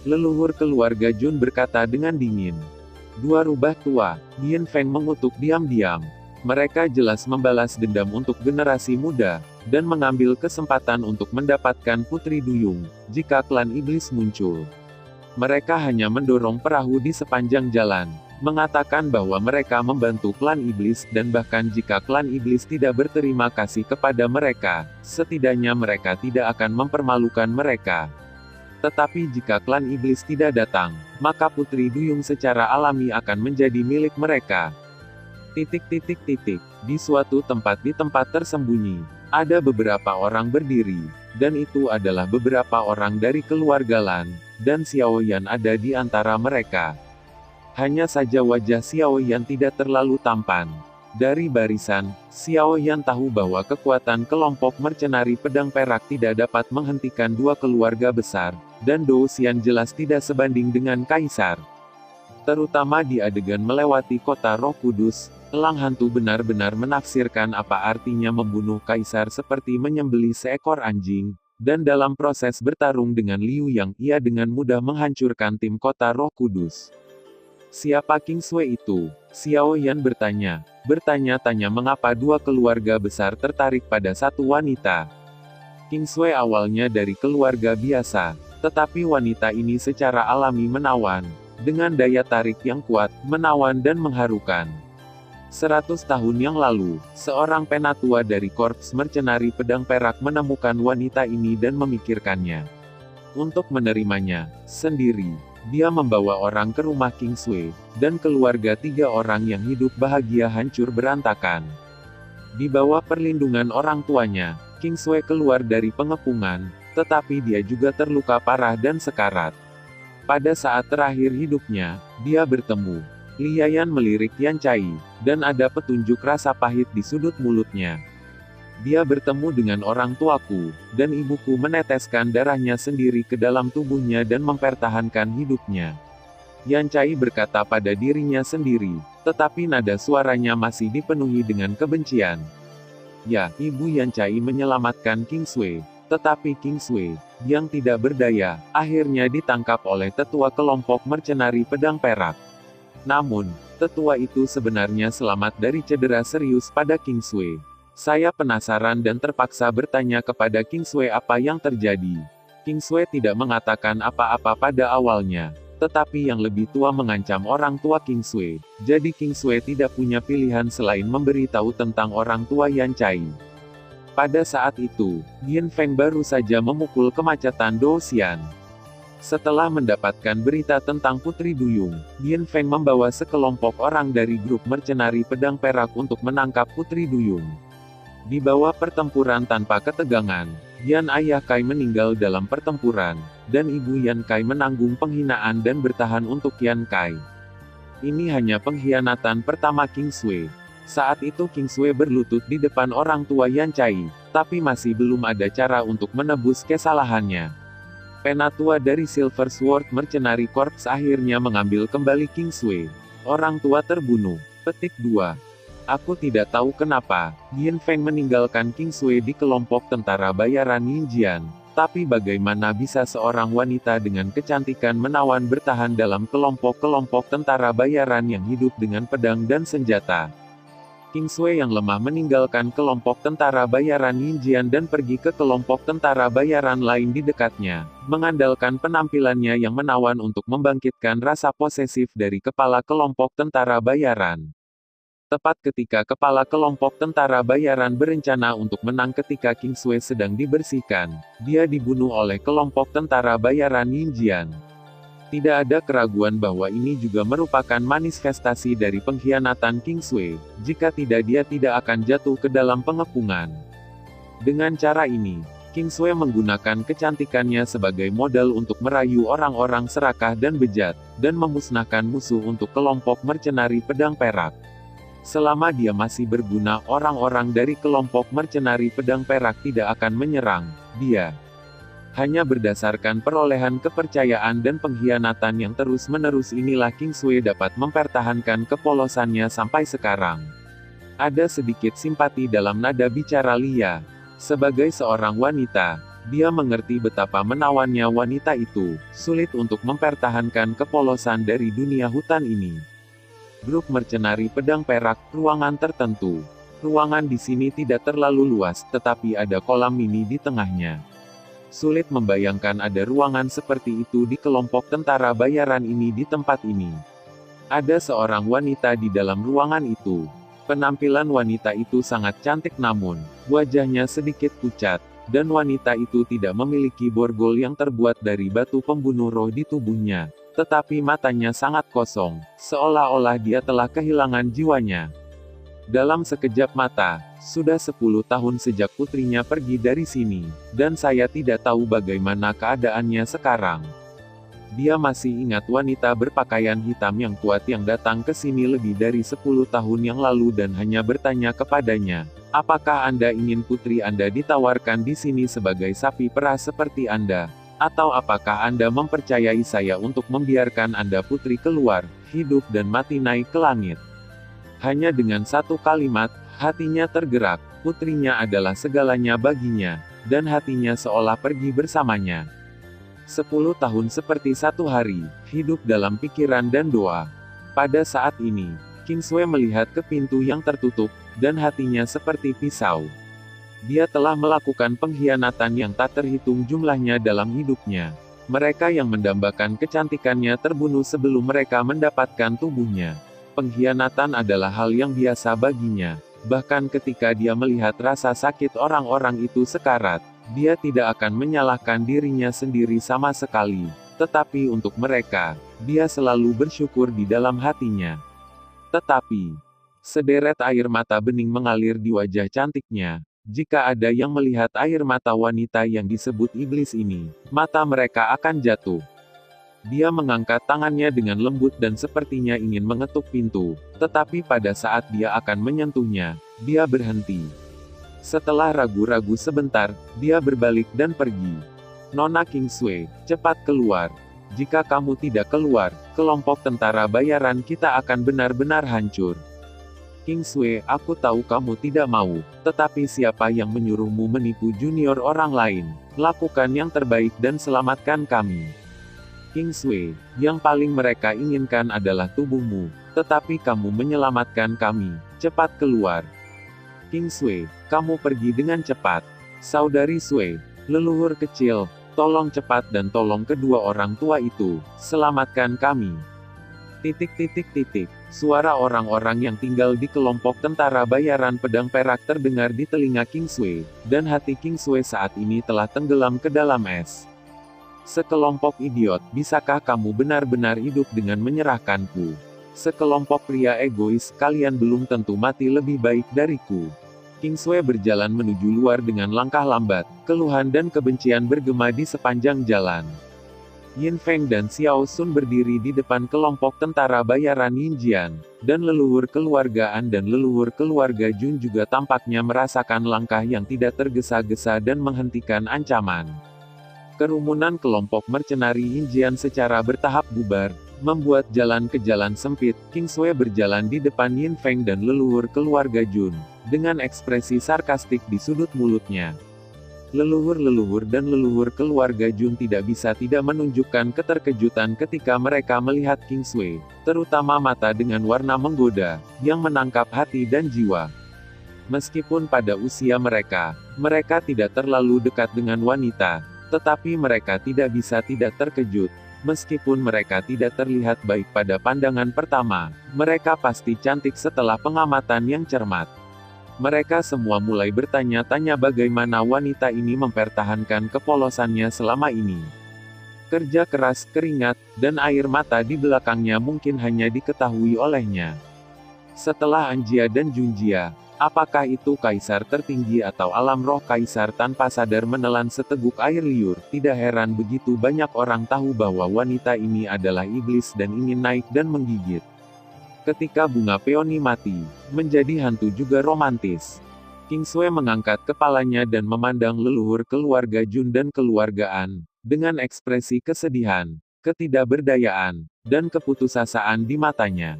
Leluhur keluarga Jun berkata dengan dingin. Dua rubah tua, Yin Feng mengutuk diam-diam. Mereka jelas membalas dendam untuk generasi muda, dan mengambil kesempatan untuk mendapatkan Putri Duyung, jika klan iblis muncul. Mereka hanya mendorong perahu di sepanjang jalan, mengatakan bahwa mereka membantu klan iblis dan bahkan jika klan iblis tidak berterima kasih kepada mereka, setidaknya mereka tidak akan mempermalukan mereka. Tetapi jika klan iblis tidak datang, maka Putri Duyung secara alami akan menjadi milik mereka. Di suatu tempat di tempat tersembunyi, ada beberapa orang berdiri, dan itu adalah beberapa orang dari keluarga Lan, dan Xiao Yan ada di antara mereka. Hanya saja wajah Xiao Yan tidak terlalu tampan. Dari barisan, Xiao Yan tahu bahwa kekuatan kelompok mercenari pedang perak tidak dapat menghentikan dua keluarga besar, dan Dou Xian jelas tidak sebanding dengan Kaisar. Terutama di adegan melewati kota Roh Kudus, Elang Hantu benar-benar menafsirkan apa artinya membunuh Kaisar seperti menyembelih seekor anjing, dan dalam proses bertarung dengan Liu Yang ia dengan mudah menghancurkan tim kota Roh Kudus. Siapa King Sui itu? Xiao Yan bertanya-tanya mengapa dua keluarga besar tertarik pada satu wanita. King Sui awalnya dari keluarga biasa, tetapi wanita ini secara alami menawan, dengan daya tarik yang kuat, menawan dan mengharukan. 100 tahun yang lalu, seorang penatua dari korps mercenari pedang perak menemukan wanita ini dan memikirkannya. Untuk menerimanya sendiri, dia membawa orang ke rumah King Sui, dan keluarga 3 orang yang hidup bahagia hancur berantakan. Di bawah perlindungan orang tuanya, King Sui keluar dari pengepungan, tetapi dia juga terluka parah dan sekarat. Pada saat terakhir hidupnya, dia bertemu. Li Yayan melirik Yan Cai, dan ada petunjuk rasa pahit di sudut mulutnya. Dia bertemu dengan orang tuaku, dan ibuku meneteskan darahnya sendiri ke dalam tubuhnya dan mempertahankan hidupnya. Yan Cai berkata pada dirinya sendiri, tetapi nada suaranya masih dipenuhi dengan kebencian. Ya, ibu Yan Cai menyelamatkan King Sui, tetapi King Sui, yang tidak berdaya, akhirnya ditangkap oleh tetua kelompok mercenari pedang perak. Namun, tetua itu sebenarnya selamat dari cedera serius pada King Sui. Saya penasaran dan terpaksa bertanya kepada King Sui apa yang terjadi. King Sui tidak mengatakan apa-apa pada awalnya, tetapi yang lebih tua mengancam orang tua King Sui. Jadi King Sui tidak punya pilihan selain memberitahu tentang orang tua Yan Cai. Pada saat itu, Yin Feng baru saja memukul kemacetan Dou Xian. Setelah mendapatkan berita tentang Putri Duyung, Dian Feng membawa sekelompok orang dari grup mercenari pedang perak untuk menangkap Putri Duyung. Di bawah pertempuran tanpa ketegangan, Yan ayah Kai meninggal dalam pertempuran, dan ibu Yan Kai menanggung penghinaan dan bertahan untuk Yan Kai. Ini hanya pengkhianatan pertama King Sui. Saat itu King Sui berlutut di depan orang tua Yan Chai, tapi masih belum ada cara untuk menebus kesalahannya. Penatua dari Silver Sword Mercenary Corps akhirnya mengambil kembali King Sui. Orang tua terbunuh. Petik 2. Aku tidak tahu kenapa, Dian Feng meninggalkan King Sui di kelompok tentara bayaran Yinjian. Tapi bagaimana bisa seorang wanita dengan kecantikan menawan bertahan dalam kelompok-kelompok tentara bayaran yang hidup dengan pedang dan senjata? King Sui yang lemah meninggalkan kelompok tentara bayaran Yinjian dan pergi ke kelompok tentara bayaran lain di dekatnya, mengandalkan penampilannya yang menawan untuk membangkitkan rasa posesif dari kepala kelompok tentara bayaran. Tepat ketika kepala kelompok tentara bayaran berencana untuk menang ketika King Sui sedang dibersihkan, dia dibunuh oleh kelompok tentara bayaran Yinjian. Tidak ada keraguan bahwa ini juga merupakan manifestasi dari pengkhianatan King Sui. Jika tidak, dia tidak akan jatuh ke dalam pengepungan. Dengan cara ini, King Sui menggunakan kecantikannya sebagai modal untuk merayu orang-orang serakah dan bejat, dan memusnahkan musuh untuk kelompok mercenari pedang perak. Selama dia masih berguna, orang-orang dari kelompok mercenari pedang perak tidak akan menyerang dia. Hanya berdasarkan perolehan kepercayaan dan pengkhianatan yang terus-menerus inilah King Sui dapat mempertahankan kepolosannya sampai sekarang. Ada sedikit simpati dalam nada bicara Lia. Sebagai seorang wanita, dia mengerti betapa menawannya wanita itu, sulit untuk mempertahankan kepolosan dari dunia hutan ini. Grup mercenari pedang perak, ruangan tertentu. Ruangan di sini tidak terlalu luas, tetapi ada kolam mini di tengahnya. Sulit membayangkan ada ruangan seperti itu di kelompok tentara bayaran ini di tempat ini. Ada seorang wanita di dalam ruangan itu. Penampilan wanita itu sangat cantik namun, wajahnya sedikit pucat, dan wanita itu tidak memiliki borgol yang terbuat dari batu pembunuh roh di tubuhnya. Tetapi matanya sangat kosong, seolah-olah dia telah kehilangan jiwanya. Dalam sekejap mata, sudah 10 tahun sejak putrinya pergi dari sini, dan saya tidak tahu bagaimana keadaannya sekarang. Dia masih ingat wanita berpakaian hitam yang kuat yang datang ke sini lebih dari 10 tahun yang lalu dan hanya bertanya kepadanya, apakah Anda ingin putri Anda ditawarkan di sini sebagai sapi perah seperti Anda? Atau apakah Anda mempercayai saya untuk membiarkan Anda putri keluar, hidup dan mati naik ke langit? Hanya dengan satu kalimat, hatinya tergerak, putrinya adalah segalanya baginya, dan hatinya seolah pergi bersamanya. 10 tahun seperti satu hari, hidup dalam pikiran dan doa. Pada saat ini, King Sui melihat ke pintu yang tertutup, dan hatinya seperti pisau. Dia telah melakukan pengkhianatan yang tak terhitung jumlahnya dalam hidupnya. Mereka yang mendambakan kecantikannya terbunuh sebelum mereka mendapatkan tubuhnya. Pengkhianatan adalah hal yang biasa baginya. Bahkan ketika dia melihat rasa sakit orang-orang itu sekarat, dia tidak akan menyalahkan dirinya sendiri sama sekali. Tetapi untuk mereka, dia selalu bersyukur di dalam hatinya. Tetapi, sederet air mata bening mengalir di wajah cantiknya. Jika ada yang melihat air mata wanita yang disebut iblis ini, mata mereka akan jatuh. Dia mengangkat tangannya dengan lembut dan sepertinya ingin mengetuk pintu, tetapi pada saat dia akan menyentuhnya, dia berhenti. Setelah ragu-ragu sebentar, dia berbalik dan pergi. Nona King Sui, cepat keluar. Jika kamu tidak keluar, kelompok tentara bayaran kita akan benar-benar hancur. King Sui, aku tahu kamu tidak mau, tetapi siapa yang menyuruhmu menipu junior orang lain? Lakukan yang terbaik dan selamatkan kami. King Sui, yang paling mereka inginkan adalah tubuhmu, tetapi kamu menyelamatkan kami. Cepat keluar. King Sui, kamu pergi dengan cepat. Saudari Sui, leluhur kecil, tolong cepat dan tolong kedua orang tua itu, selamatkan kami. Suara orang-orang yang tinggal di kelompok tentara bayaran pedang perak terdengar di telinga King Sui, dan hati King Sui saat ini telah tenggelam ke dalam es. Sekelompok idiot, bisakah kamu benar-benar hidup dengan menyerahkanku? Sekelompok pria egois, kalian belum tentu mati lebih baik dariku. Kingsway berjalan menuju luar dengan langkah lambat, keluhan dan kebencian bergema di sepanjang jalan. Yin Feng dan Xiao Sun berdiri di depan kelompok tentara bayaran Yin Jian, dan leluhur keluarga An dan leluhur keluarga Jun juga tampaknya merasakan langkah yang tidak tergesa-gesa dan menghentikan ancaman. Kerumunan kelompok mercenari Yin Jian secara bertahap bubar, membuat jalan ke jalan sempit. Kingsway berjalan di depan Yin Feng dan leluhur keluarga Jun, dengan ekspresi sarkastik di sudut mulutnya. Leluhur-leluhur dan leluhur keluarga Jun tidak bisa tidak menunjukkan keterkejutan ketika mereka melihat Kingsway, terutama mata dengan warna menggoda, yang menangkap hati dan jiwa. Meskipun pada usia mereka tidak terlalu dekat dengan wanita, tetapi mereka tidak bisa tidak terkejut. Meskipun mereka tidak terlihat baik pada pandangan pertama, mereka pasti cantik setelah pengamatan yang cermat. Mereka semua mulai bertanya-tanya bagaimana wanita ini mempertahankan kepolosannya selama ini. Kerja keras, keringat, dan air mata di belakangnya mungkin hanya diketahui olehnya. Setelah Anjia dan Junjia, apakah itu kaisar tertinggi atau alam roh kaisar tanpa sadar menelan seteguk air liur? Tidak heran begitu banyak orang tahu bahwa wanita ini adalah iblis dan ingin naik dan menggigit. Ketika bunga peoni mati, menjadi hantu juga romantis. Kingsway mengangkat kepalanya dan memandang leluhur keluarga Jun dan keluarga An, dengan ekspresi kesedihan, ketidakberdayaan, dan keputusasaan di matanya.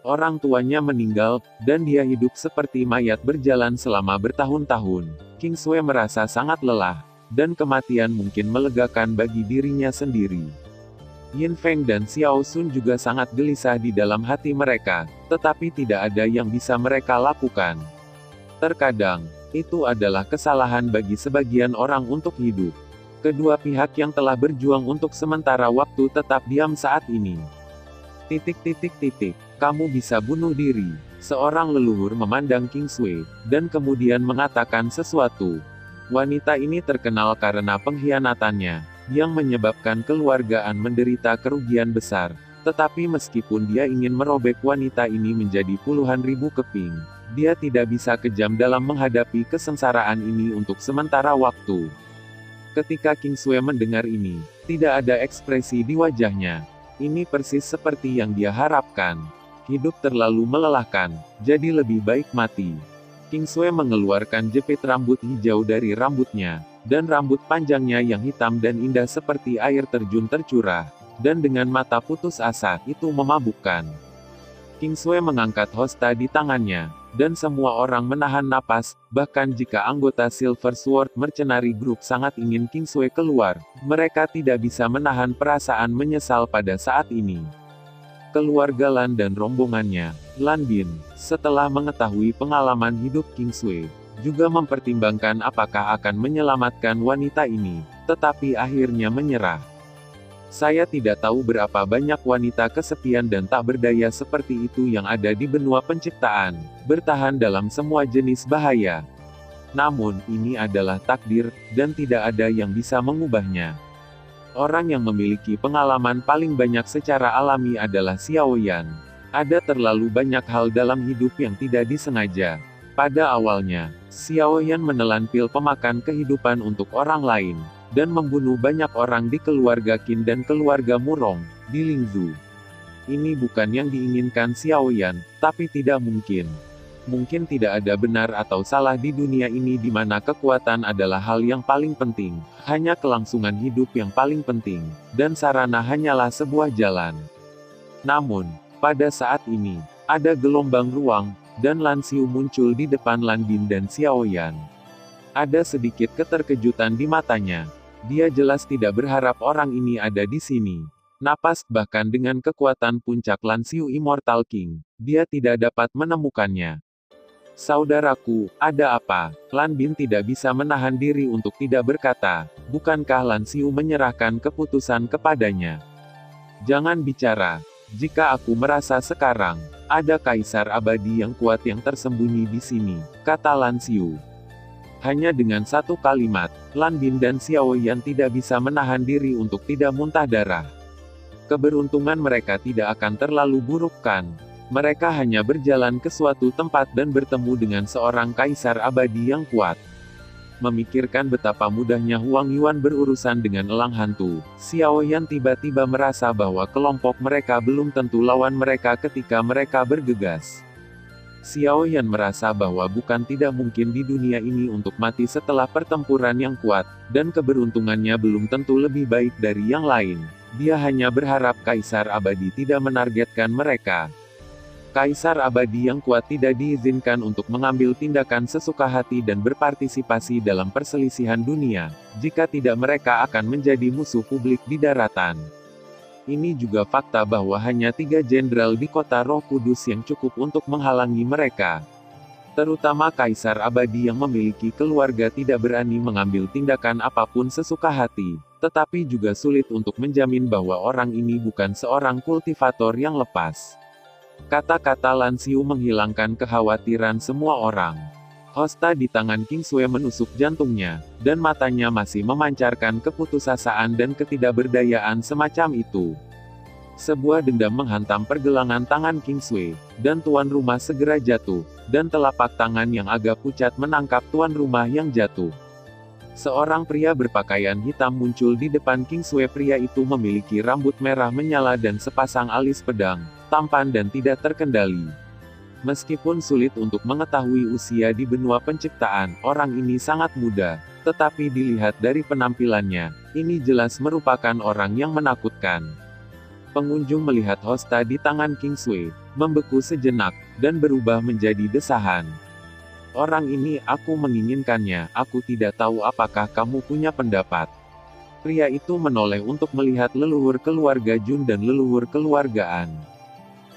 Orang tuanya meninggal, dan dia hidup seperti mayat berjalan selama bertahun-tahun. Kingsway merasa sangat lelah, dan kematian mungkin melegakan bagi dirinya sendiri. Yin Feng dan Xiao Sun juga sangat gelisah di dalam hati mereka, tetapi tidak ada yang bisa mereka lakukan. Terkadang, itu adalah kesalahan bagi sebagian orang untuk hidup. Kedua pihak yang telah berjuang untuk sementara waktu tetap diam saat ini. Kamu bisa bunuh diri. Seorang leluhur memandang Kingsway, dan kemudian mengatakan sesuatu. Wanita ini terkenal karena pengkhianatannya, yang menyebabkan keluarga An menderita kerugian besar. Tetapi meskipun dia ingin merobek wanita ini menjadi puluhan ribu keping, dia tidak bisa kejam dalam menghadapi kesengsaraan ini untuk sementara waktu. Ketika Kingsway mendengar ini, tidak ada ekspresi di wajahnya. Ini persis seperti yang dia harapkan. Hidup terlalu melelahkan, jadi lebih baik mati. Kingsway mengeluarkan jepit rambut hijau dari rambutnya, dan rambut panjangnya yang hitam dan indah seperti air terjun tercurah, dan dengan mata putus asa, itu memabukkan. Kingsway mengangkat hosta di tangannya, dan semua orang menahan napas, bahkan jika anggota Silver Sword Mercenary Group sangat ingin Kingsway keluar, mereka tidak bisa menahan perasaan menyesal pada saat ini. Keluarga Lan dan rombongannya, Lan Bin, setelah mengetahui pengalaman hidup Kingsway, juga mempertimbangkan apakah akan menyelamatkan wanita ini, tetapi akhirnya menyerah. Saya tidak tahu berapa banyak wanita kesepian dan tak berdaya seperti itu yang ada di benua penciptaan, bertahan dalam semua jenis bahaya. Namun, ini adalah takdir, dan tidak ada yang bisa mengubahnya. Orang yang memiliki pengalaman paling banyak secara alami adalah Xiao Yan. Ada terlalu banyak hal dalam hidup yang tidak disengaja. Pada awalnya, Xiao Yan menelan pil pemakan kehidupan untuk orang lain, dan membunuh banyak orang di keluarga Qin dan keluarga Murong, di Lingzhou. Ini bukan yang diinginkan Xiao Yan, tapi tidak mungkin. Mungkin tidak ada benar atau salah di dunia ini di mana kekuatan adalah hal yang paling penting, hanya kelangsungan hidup yang paling penting, dan sarana hanyalah sebuah jalan. Namun, pada saat ini, ada gelombang ruang, dan Lan Xiu muncul di depan Lan Bin dan Xiao Yan. Ada sedikit keterkejutan di matanya. Dia jelas tidak berharap orang ini ada di sini. Napas, bahkan dengan kekuatan puncak Lan Xiu Immortal King, dia tidak dapat menemukannya. Saudaraku, ada apa? Lan Bin tidak bisa menahan diri untuk tidak berkata, bukankah Lan Xiu menyerahkan keputusan kepadanya? Jangan bicara. Jika aku merasa sekarang, ada kaisar abadi yang kuat yang tersembunyi di sini, kata Lan Xiu. Hanya dengan satu kalimat, Lan Bin dan Xiao Yan tidak bisa menahan diri untuk tidak muntah darah. Keberuntungan mereka tidak akan terlalu buruk kan? Mereka hanya berjalan ke suatu tempat dan bertemu dengan seorang kaisar abadi yang kuat. Memikirkan betapa mudahnya Huang Yuan berurusan dengan elang hantu, Xiao Yan tiba-tiba merasa bahwa kelompok mereka belum tentu lawan mereka ketika mereka bergegas. Xiao Yan merasa bahwa bukan tidak mungkin di dunia ini untuk mati setelah pertempuran yang kuat, dan keberuntungannya belum tentu lebih baik dari yang lain. Dia hanya berharap Kaisar Abadi tidak menargetkan mereka. Kaisar Abadi yang kuat tidak diizinkan untuk mengambil tindakan sesuka hati dan berpartisipasi dalam perselisihan dunia, jika tidak mereka akan menjadi musuh publik di daratan. Ini juga fakta bahwa hanya 3 jenderal di kota Roh Kudus yang cukup untuk menghalangi mereka. Terutama Kaisar Abadi yang memiliki keluarga tidak berani mengambil tindakan apapun sesuka hati, tetapi juga sulit untuk menjamin bahwa orang ini bukan seorang kultivator yang lepas. Kata-kata Lan Xiu menghilangkan kekhawatiran semua orang. Hosta di tangan King Sui menusuk jantungnya, dan matanya masih memancarkan keputusasaan dan ketidakberdayaan semacam itu. Sebuah dendam menghantam pergelangan tangan King Sui, dan tuan rumah segera jatuh, dan telapak tangan yang agak pucat menangkap tuan rumah yang jatuh. Seorang pria berpakaian hitam muncul di depan King Sui. Pria itu memiliki rambut merah menyala dan sepasang alis pedang, tampan dan tidak terkendali. Meskipun sulit untuk mengetahui usia di benua penciptaan, orang ini sangat muda, tetapi dilihat dari penampilannya, ini jelas merupakan orang yang menakutkan. Pengunjung melihat hosta di tangan King Sui, membeku sejenak, dan berubah menjadi desahan. Orang ini, aku menginginkannya, aku tidak tahu apakah kamu punya pendapat. Pria itu menoleh untuk melihat leluhur keluarga Jun dan leluhur keluargaan.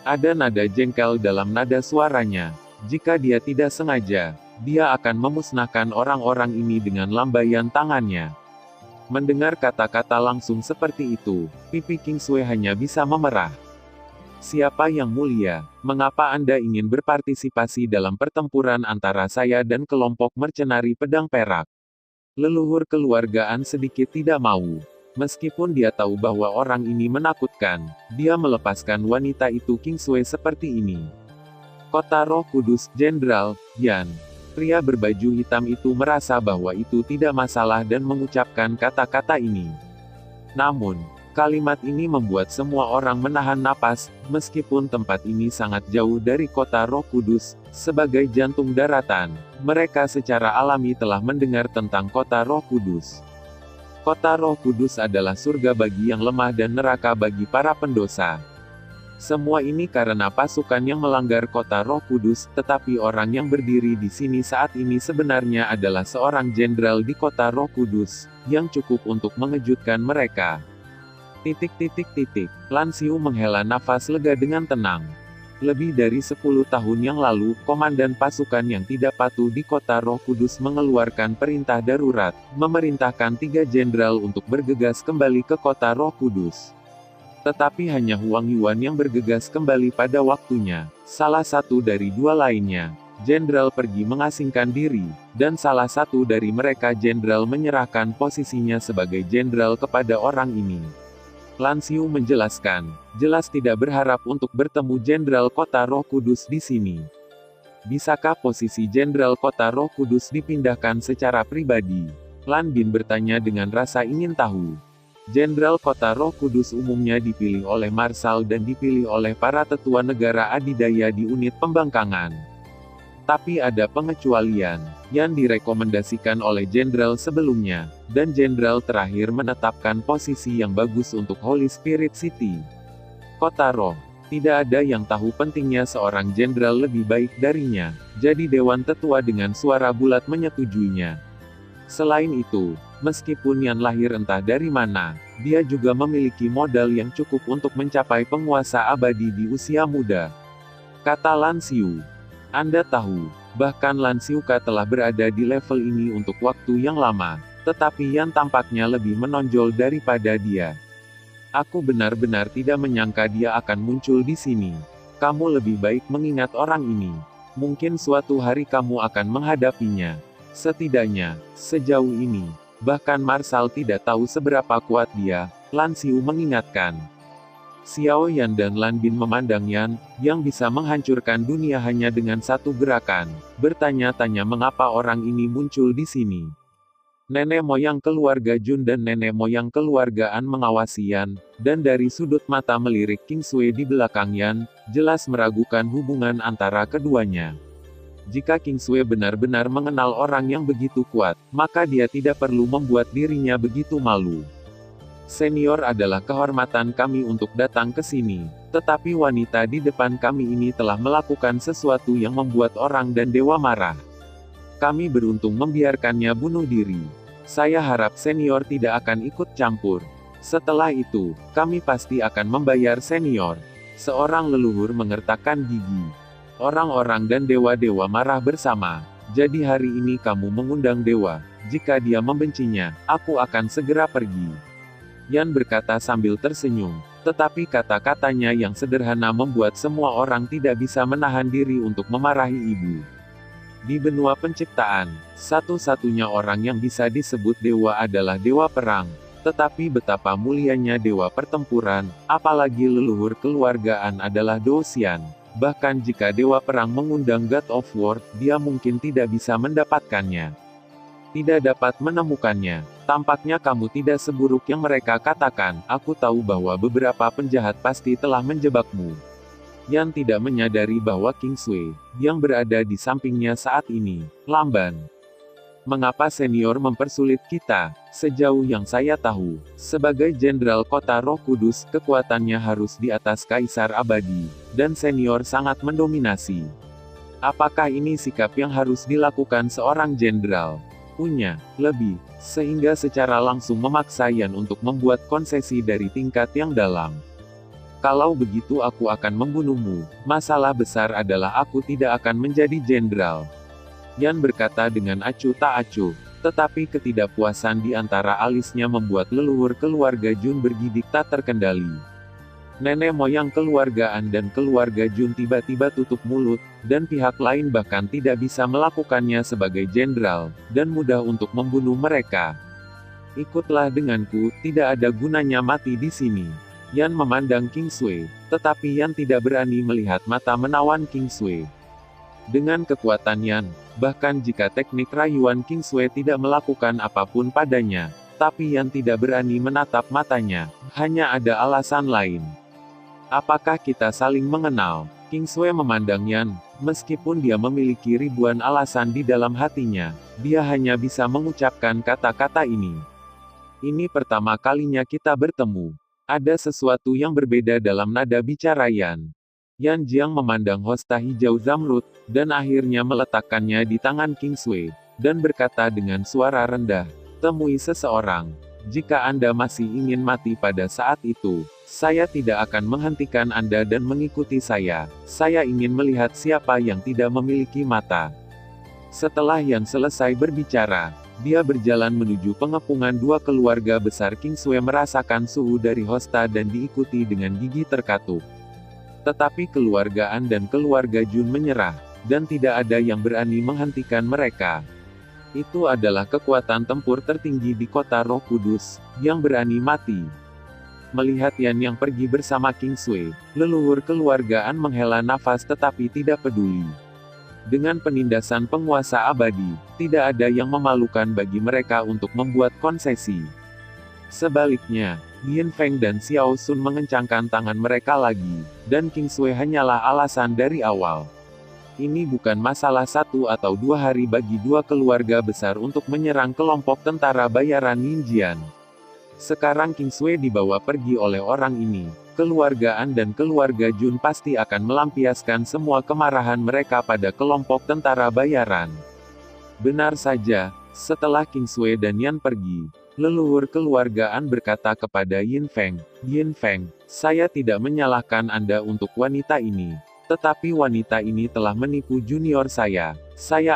Ada nada jengkel dalam nada suaranya. Jika dia tidak sengaja, dia akan memusnahkan orang-orang ini dengan lambaian tangannya. Mendengar kata-kata langsung seperti itu, pipi King Sui hanya bisa memerah. Siapa yang mulia, mengapa Anda ingin berpartisipasi dalam pertempuran antara saya dan kelompok mercenari pedang perak? Leluhur keluargaan sedikit tidak mau. Meskipun dia tahu bahwa orang ini menakutkan, dia melepaskan wanita itu King Sui seperti ini. Kota Roh Kudus, Jenderal Yan. Pria berbaju hitam itu merasa bahwa itu tidak masalah dan mengucapkan kata-kata ini. Namun, kalimat ini membuat semua orang menahan napas, meskipun tempat ini sangat jauh dari kota Roh Kudus, sebagai jantung daratan. Mereka secara alami telah mendengar tentang kota Roh Kudus. Kota Roh Kudus adalah surga bagi yang lemah dan neraka bagi para pendosa. Semua ini karena pasukan yang melanggar kota Roh Kudus, tetapi orang yang berdiri di sini saat ini sebenarnya adalah seorang jenderal di kota Roh Kudus, yang cukup untuk mengejutkan mereka. Lan Xiu menghela nafas lega dengan tenang. Lebih dari 10 tahun yang lalu, komandan pasukan yang tidak patuh di kota Roh Kudus mengeluarkan perintah darurat, memerintahkan 3 jenderal untuk bergegas kembali ke kota Roh Kudus. Tetapi hanya Huang Yuan yang bergegas kembali pada waktunya. Salah satu dari 2 lainnya, jenderal pergi mengasingkan diri, dan salah satu dari mereka jenderal menyerahkan posisinya sebagai jenderal kepada orang ini. Lan Xiu menjelaskan, jelas tidak berharap untuk bertemu Jenderal Kota Roh Kudus di sini. Bisakah posisi Jenderal Kota Roh Kudus dipindahkan secara pribadi? Lan Bin bertanya dengan rasa ingin tahu. Jenderal Kota Roh Kudus umumnya dipilih oleh Marsal dan dipilih oleh para tetua negara adidaya di unit pembangkangan. Tapi ada pengecualian, yang direkomendasikan oleh jenderal sebelumnya, dan jenderal terakhir menetapkan posisi yang bagus untuk Holy Spirit City. Kota Roh. Tidak ada yang tahu pentingnya seorang jenderal lebih baik darinya, jadi Dewan Tetua dengan suara bulat menyetujuinya. Selain itu, meskipun Yan lahir entah dari mana, dia juga memiliki modal yang cukup untuk mencapai penguasa abadi di usia muda. Kata Lan Xiu. Anda tahu, bahkan Lan Xiuka telah berada di level ini untuk waktu yang lama, tetapi Yan tampaknya lebih menonjol daripada dia. Aku benar-benar tidak menyangka dia akan muncul di sini. Kamu lebih baik mengingat orang ini. Mungkin suatu hari kamu akan menghadapinya. Setidaknya, sejauh ini, bahkan Marshal tidak tahu seberapa kuat dia, Lan Xiu mengingatkan. Xiao Yan dan Lan Bin memandang Yan, yang bisa menghancurkan dunia hanya dengan satu gerakan, bertanya-tanya mengapa orang ini muncul di sini. Nenek moyang keluarga Jun dan nenek moyang keluarga An mengawasi Yan, dan dari sudut mata melirik King Sui di belakang Yan, jelas meragukan hubungan antara keduanya. Jika King Sui benar-benar mengenal orang yang begitu kuat, maka dia tidak perlu membuat dirinya begitu malu. Senior adalah kehormatan kami untuk datang ke sini, tetapi wanita di depan kami ini telah melakukan sesuatu yang membuat orang dan dewa marah. Kami beruntung membiarkannya bunuh diri. Saya harap senior tidak akan ikut campur. Setelah itu, kami pasti akan membayar senior. Seorang leluhur mengertakkan gigi. Orang-orang dan dewa-dewa marah bersama. Jadi hari ini kamu mengundang dewa. Jika dia membencinya, aku akan segera pergi. Yan berkata sambil tersenyum, tetapi kata-katanya yang sederhana membuat semua orang tidak bisa menahan diri untuk memarahi ibu. Di benua penciptaan, satu-satunya orang yang bisa disebut dewa adalah dewa perang, tetapi betapa mulianya dewa pertempuran, apalagi leluhur keluargaan adalah Dosian. Bahkan jika dewa perang mengundang God of War, dia mungkin tidak bisa mendapatkannya. Tidak dapat menemukannya. Tampaknya kamu tidak seburuk yang mereka katakan. Aku tahu bahwa beberapa penjahat pasti telah menjebakmu. Yan tidak menyadari bahwa King Sui, yang berada di sampingnya saat ini, lamban. Mengapa senior mempersulit kita? Sejauh yang saya tahu, sebagai Jenderal Kota Roh Kudus, kekuatannya harus di atas Kaisar Abadi, dan senior sangat mendominasi. Apakah ini sikap yang harus dilakukan seorang jenderal? Punya, lebih, sehingga secara langsung memaksa Yan untuk membuat konsesi dari tingkat yang dalam. Kalau begitu aku akan membunuhmu. Masalah besar adalah aku tidak akan menjadi jenderal. Yan berkata dengan acuh tak acuh, tetapi ketidakpuasan di antara alisnya membuat leluhur keluarga Jun bergidik tak terkendali. Nenek moyang keluarga An dan keluarga Jun tiba-tiba tutup mulut, dan pihak lain bahkan tidak bisa melakukannya sebagai jenderal, dan mudah untuk membunuh mereka. Ikutlah denganku, tidak ada gunanya mati di sini. Yan memandang King Sui, tetapi Yan tidak berani melihat mata menawan King Sui. Dengan kekuatan Yan, bahkan jika teknik rayuan King Sui tidak melakukan apapun padanya, tapi Yan tidak berani menatap matanya, hanya ada alasan lain. Apakah kita saling mengenal? King Sui memandang Yan, meskipun dia memiliki ribuan alasan di dalam hatinya, dia hanya bisa mengucapkan kata-kata ini. Ini pertama kalinya kita bertemu. Ada sesuatu yang berbeda dalam nada bicara Yan. Yan Jiang memandang hosta hijau zamrud, dan akhirnya meletakkannya di tangan King Sui, dan berkata dengan suara rendah, temui seseorang. Jika Anda masih ingin mati pada saat itu, saya tidak akan menghentikan Anda dan mengikuti saya. Saya ingin melihat siapa yang tidak memiliki mata. Setelah Yan selesai berbicara, dia berjalan menuju pengepungan dua keluarga besar. King Sui merasakan suhu dari hosta dan diikuti dengan gigi terkatup. Tetapi keluarga An dan keluarga Jun menyerah, dan tidak ada yang berani menghentikan mereka. Itu adalah kekuatan tempur tertinggi di kota Roh Kudus, yang berani mati. Melihat Yan yang pergi bersama King Sui, leluhur keluargaan menghela nafas tetapi tidak peduli. Dengan penindasan penguasa abadi, tidak ada yang memalukan bagi mereka untuk membuat konsesi. Sebaliknya, Yin Feng dan Xiao Sun mengencangkan tangan mereka lagi, dan King Sui hanyalah alasan dari awal. Ini bukan masalah 1 atau 2 hari bagi dua keluarga besar untuk menyerang kelompok tentara bayaran Yinjian. Sekarang King Sui dibawa pergi oleh orang ini. Keluarga An dan keluarga Jun pasti akan melampiaskan semua kemarahan mereka pada kelompok tentara bayaran. Benar saja, setelah King Sui dan Yan pergi, leluhur keluarga An berkata kepada Yin Feng, "Yin Feng, saya tidak menyalahkan Anda untuk wanita ini. Tetapi wanita ini telah menipu junior saya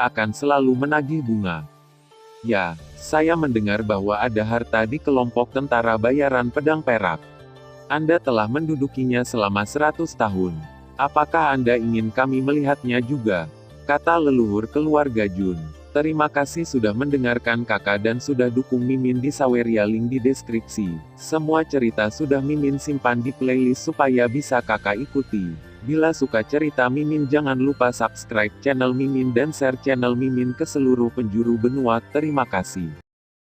akan selalu menagih bunga." Ya, saya mendengar bahwa ada harta di kelompok tentara bayaran pedang perak. Anda telah mendudukinya selama 100 tahun. Apakah Anda ingin kami melihatnya juga? Kata leluhur keluarga Jun. Terima kasih sudah mendengarkan kakak dan sudah dukung Mimin di Saweria, link di deskripsi. Semua cerita sudah Mimin simpan di playlist supaya bisa kakak ikuti. Bila suka cerita Mimin jangan lupa subscribe channel Mimin dan share channel Mimin ke seluruh penjuru benua. Terima kasih.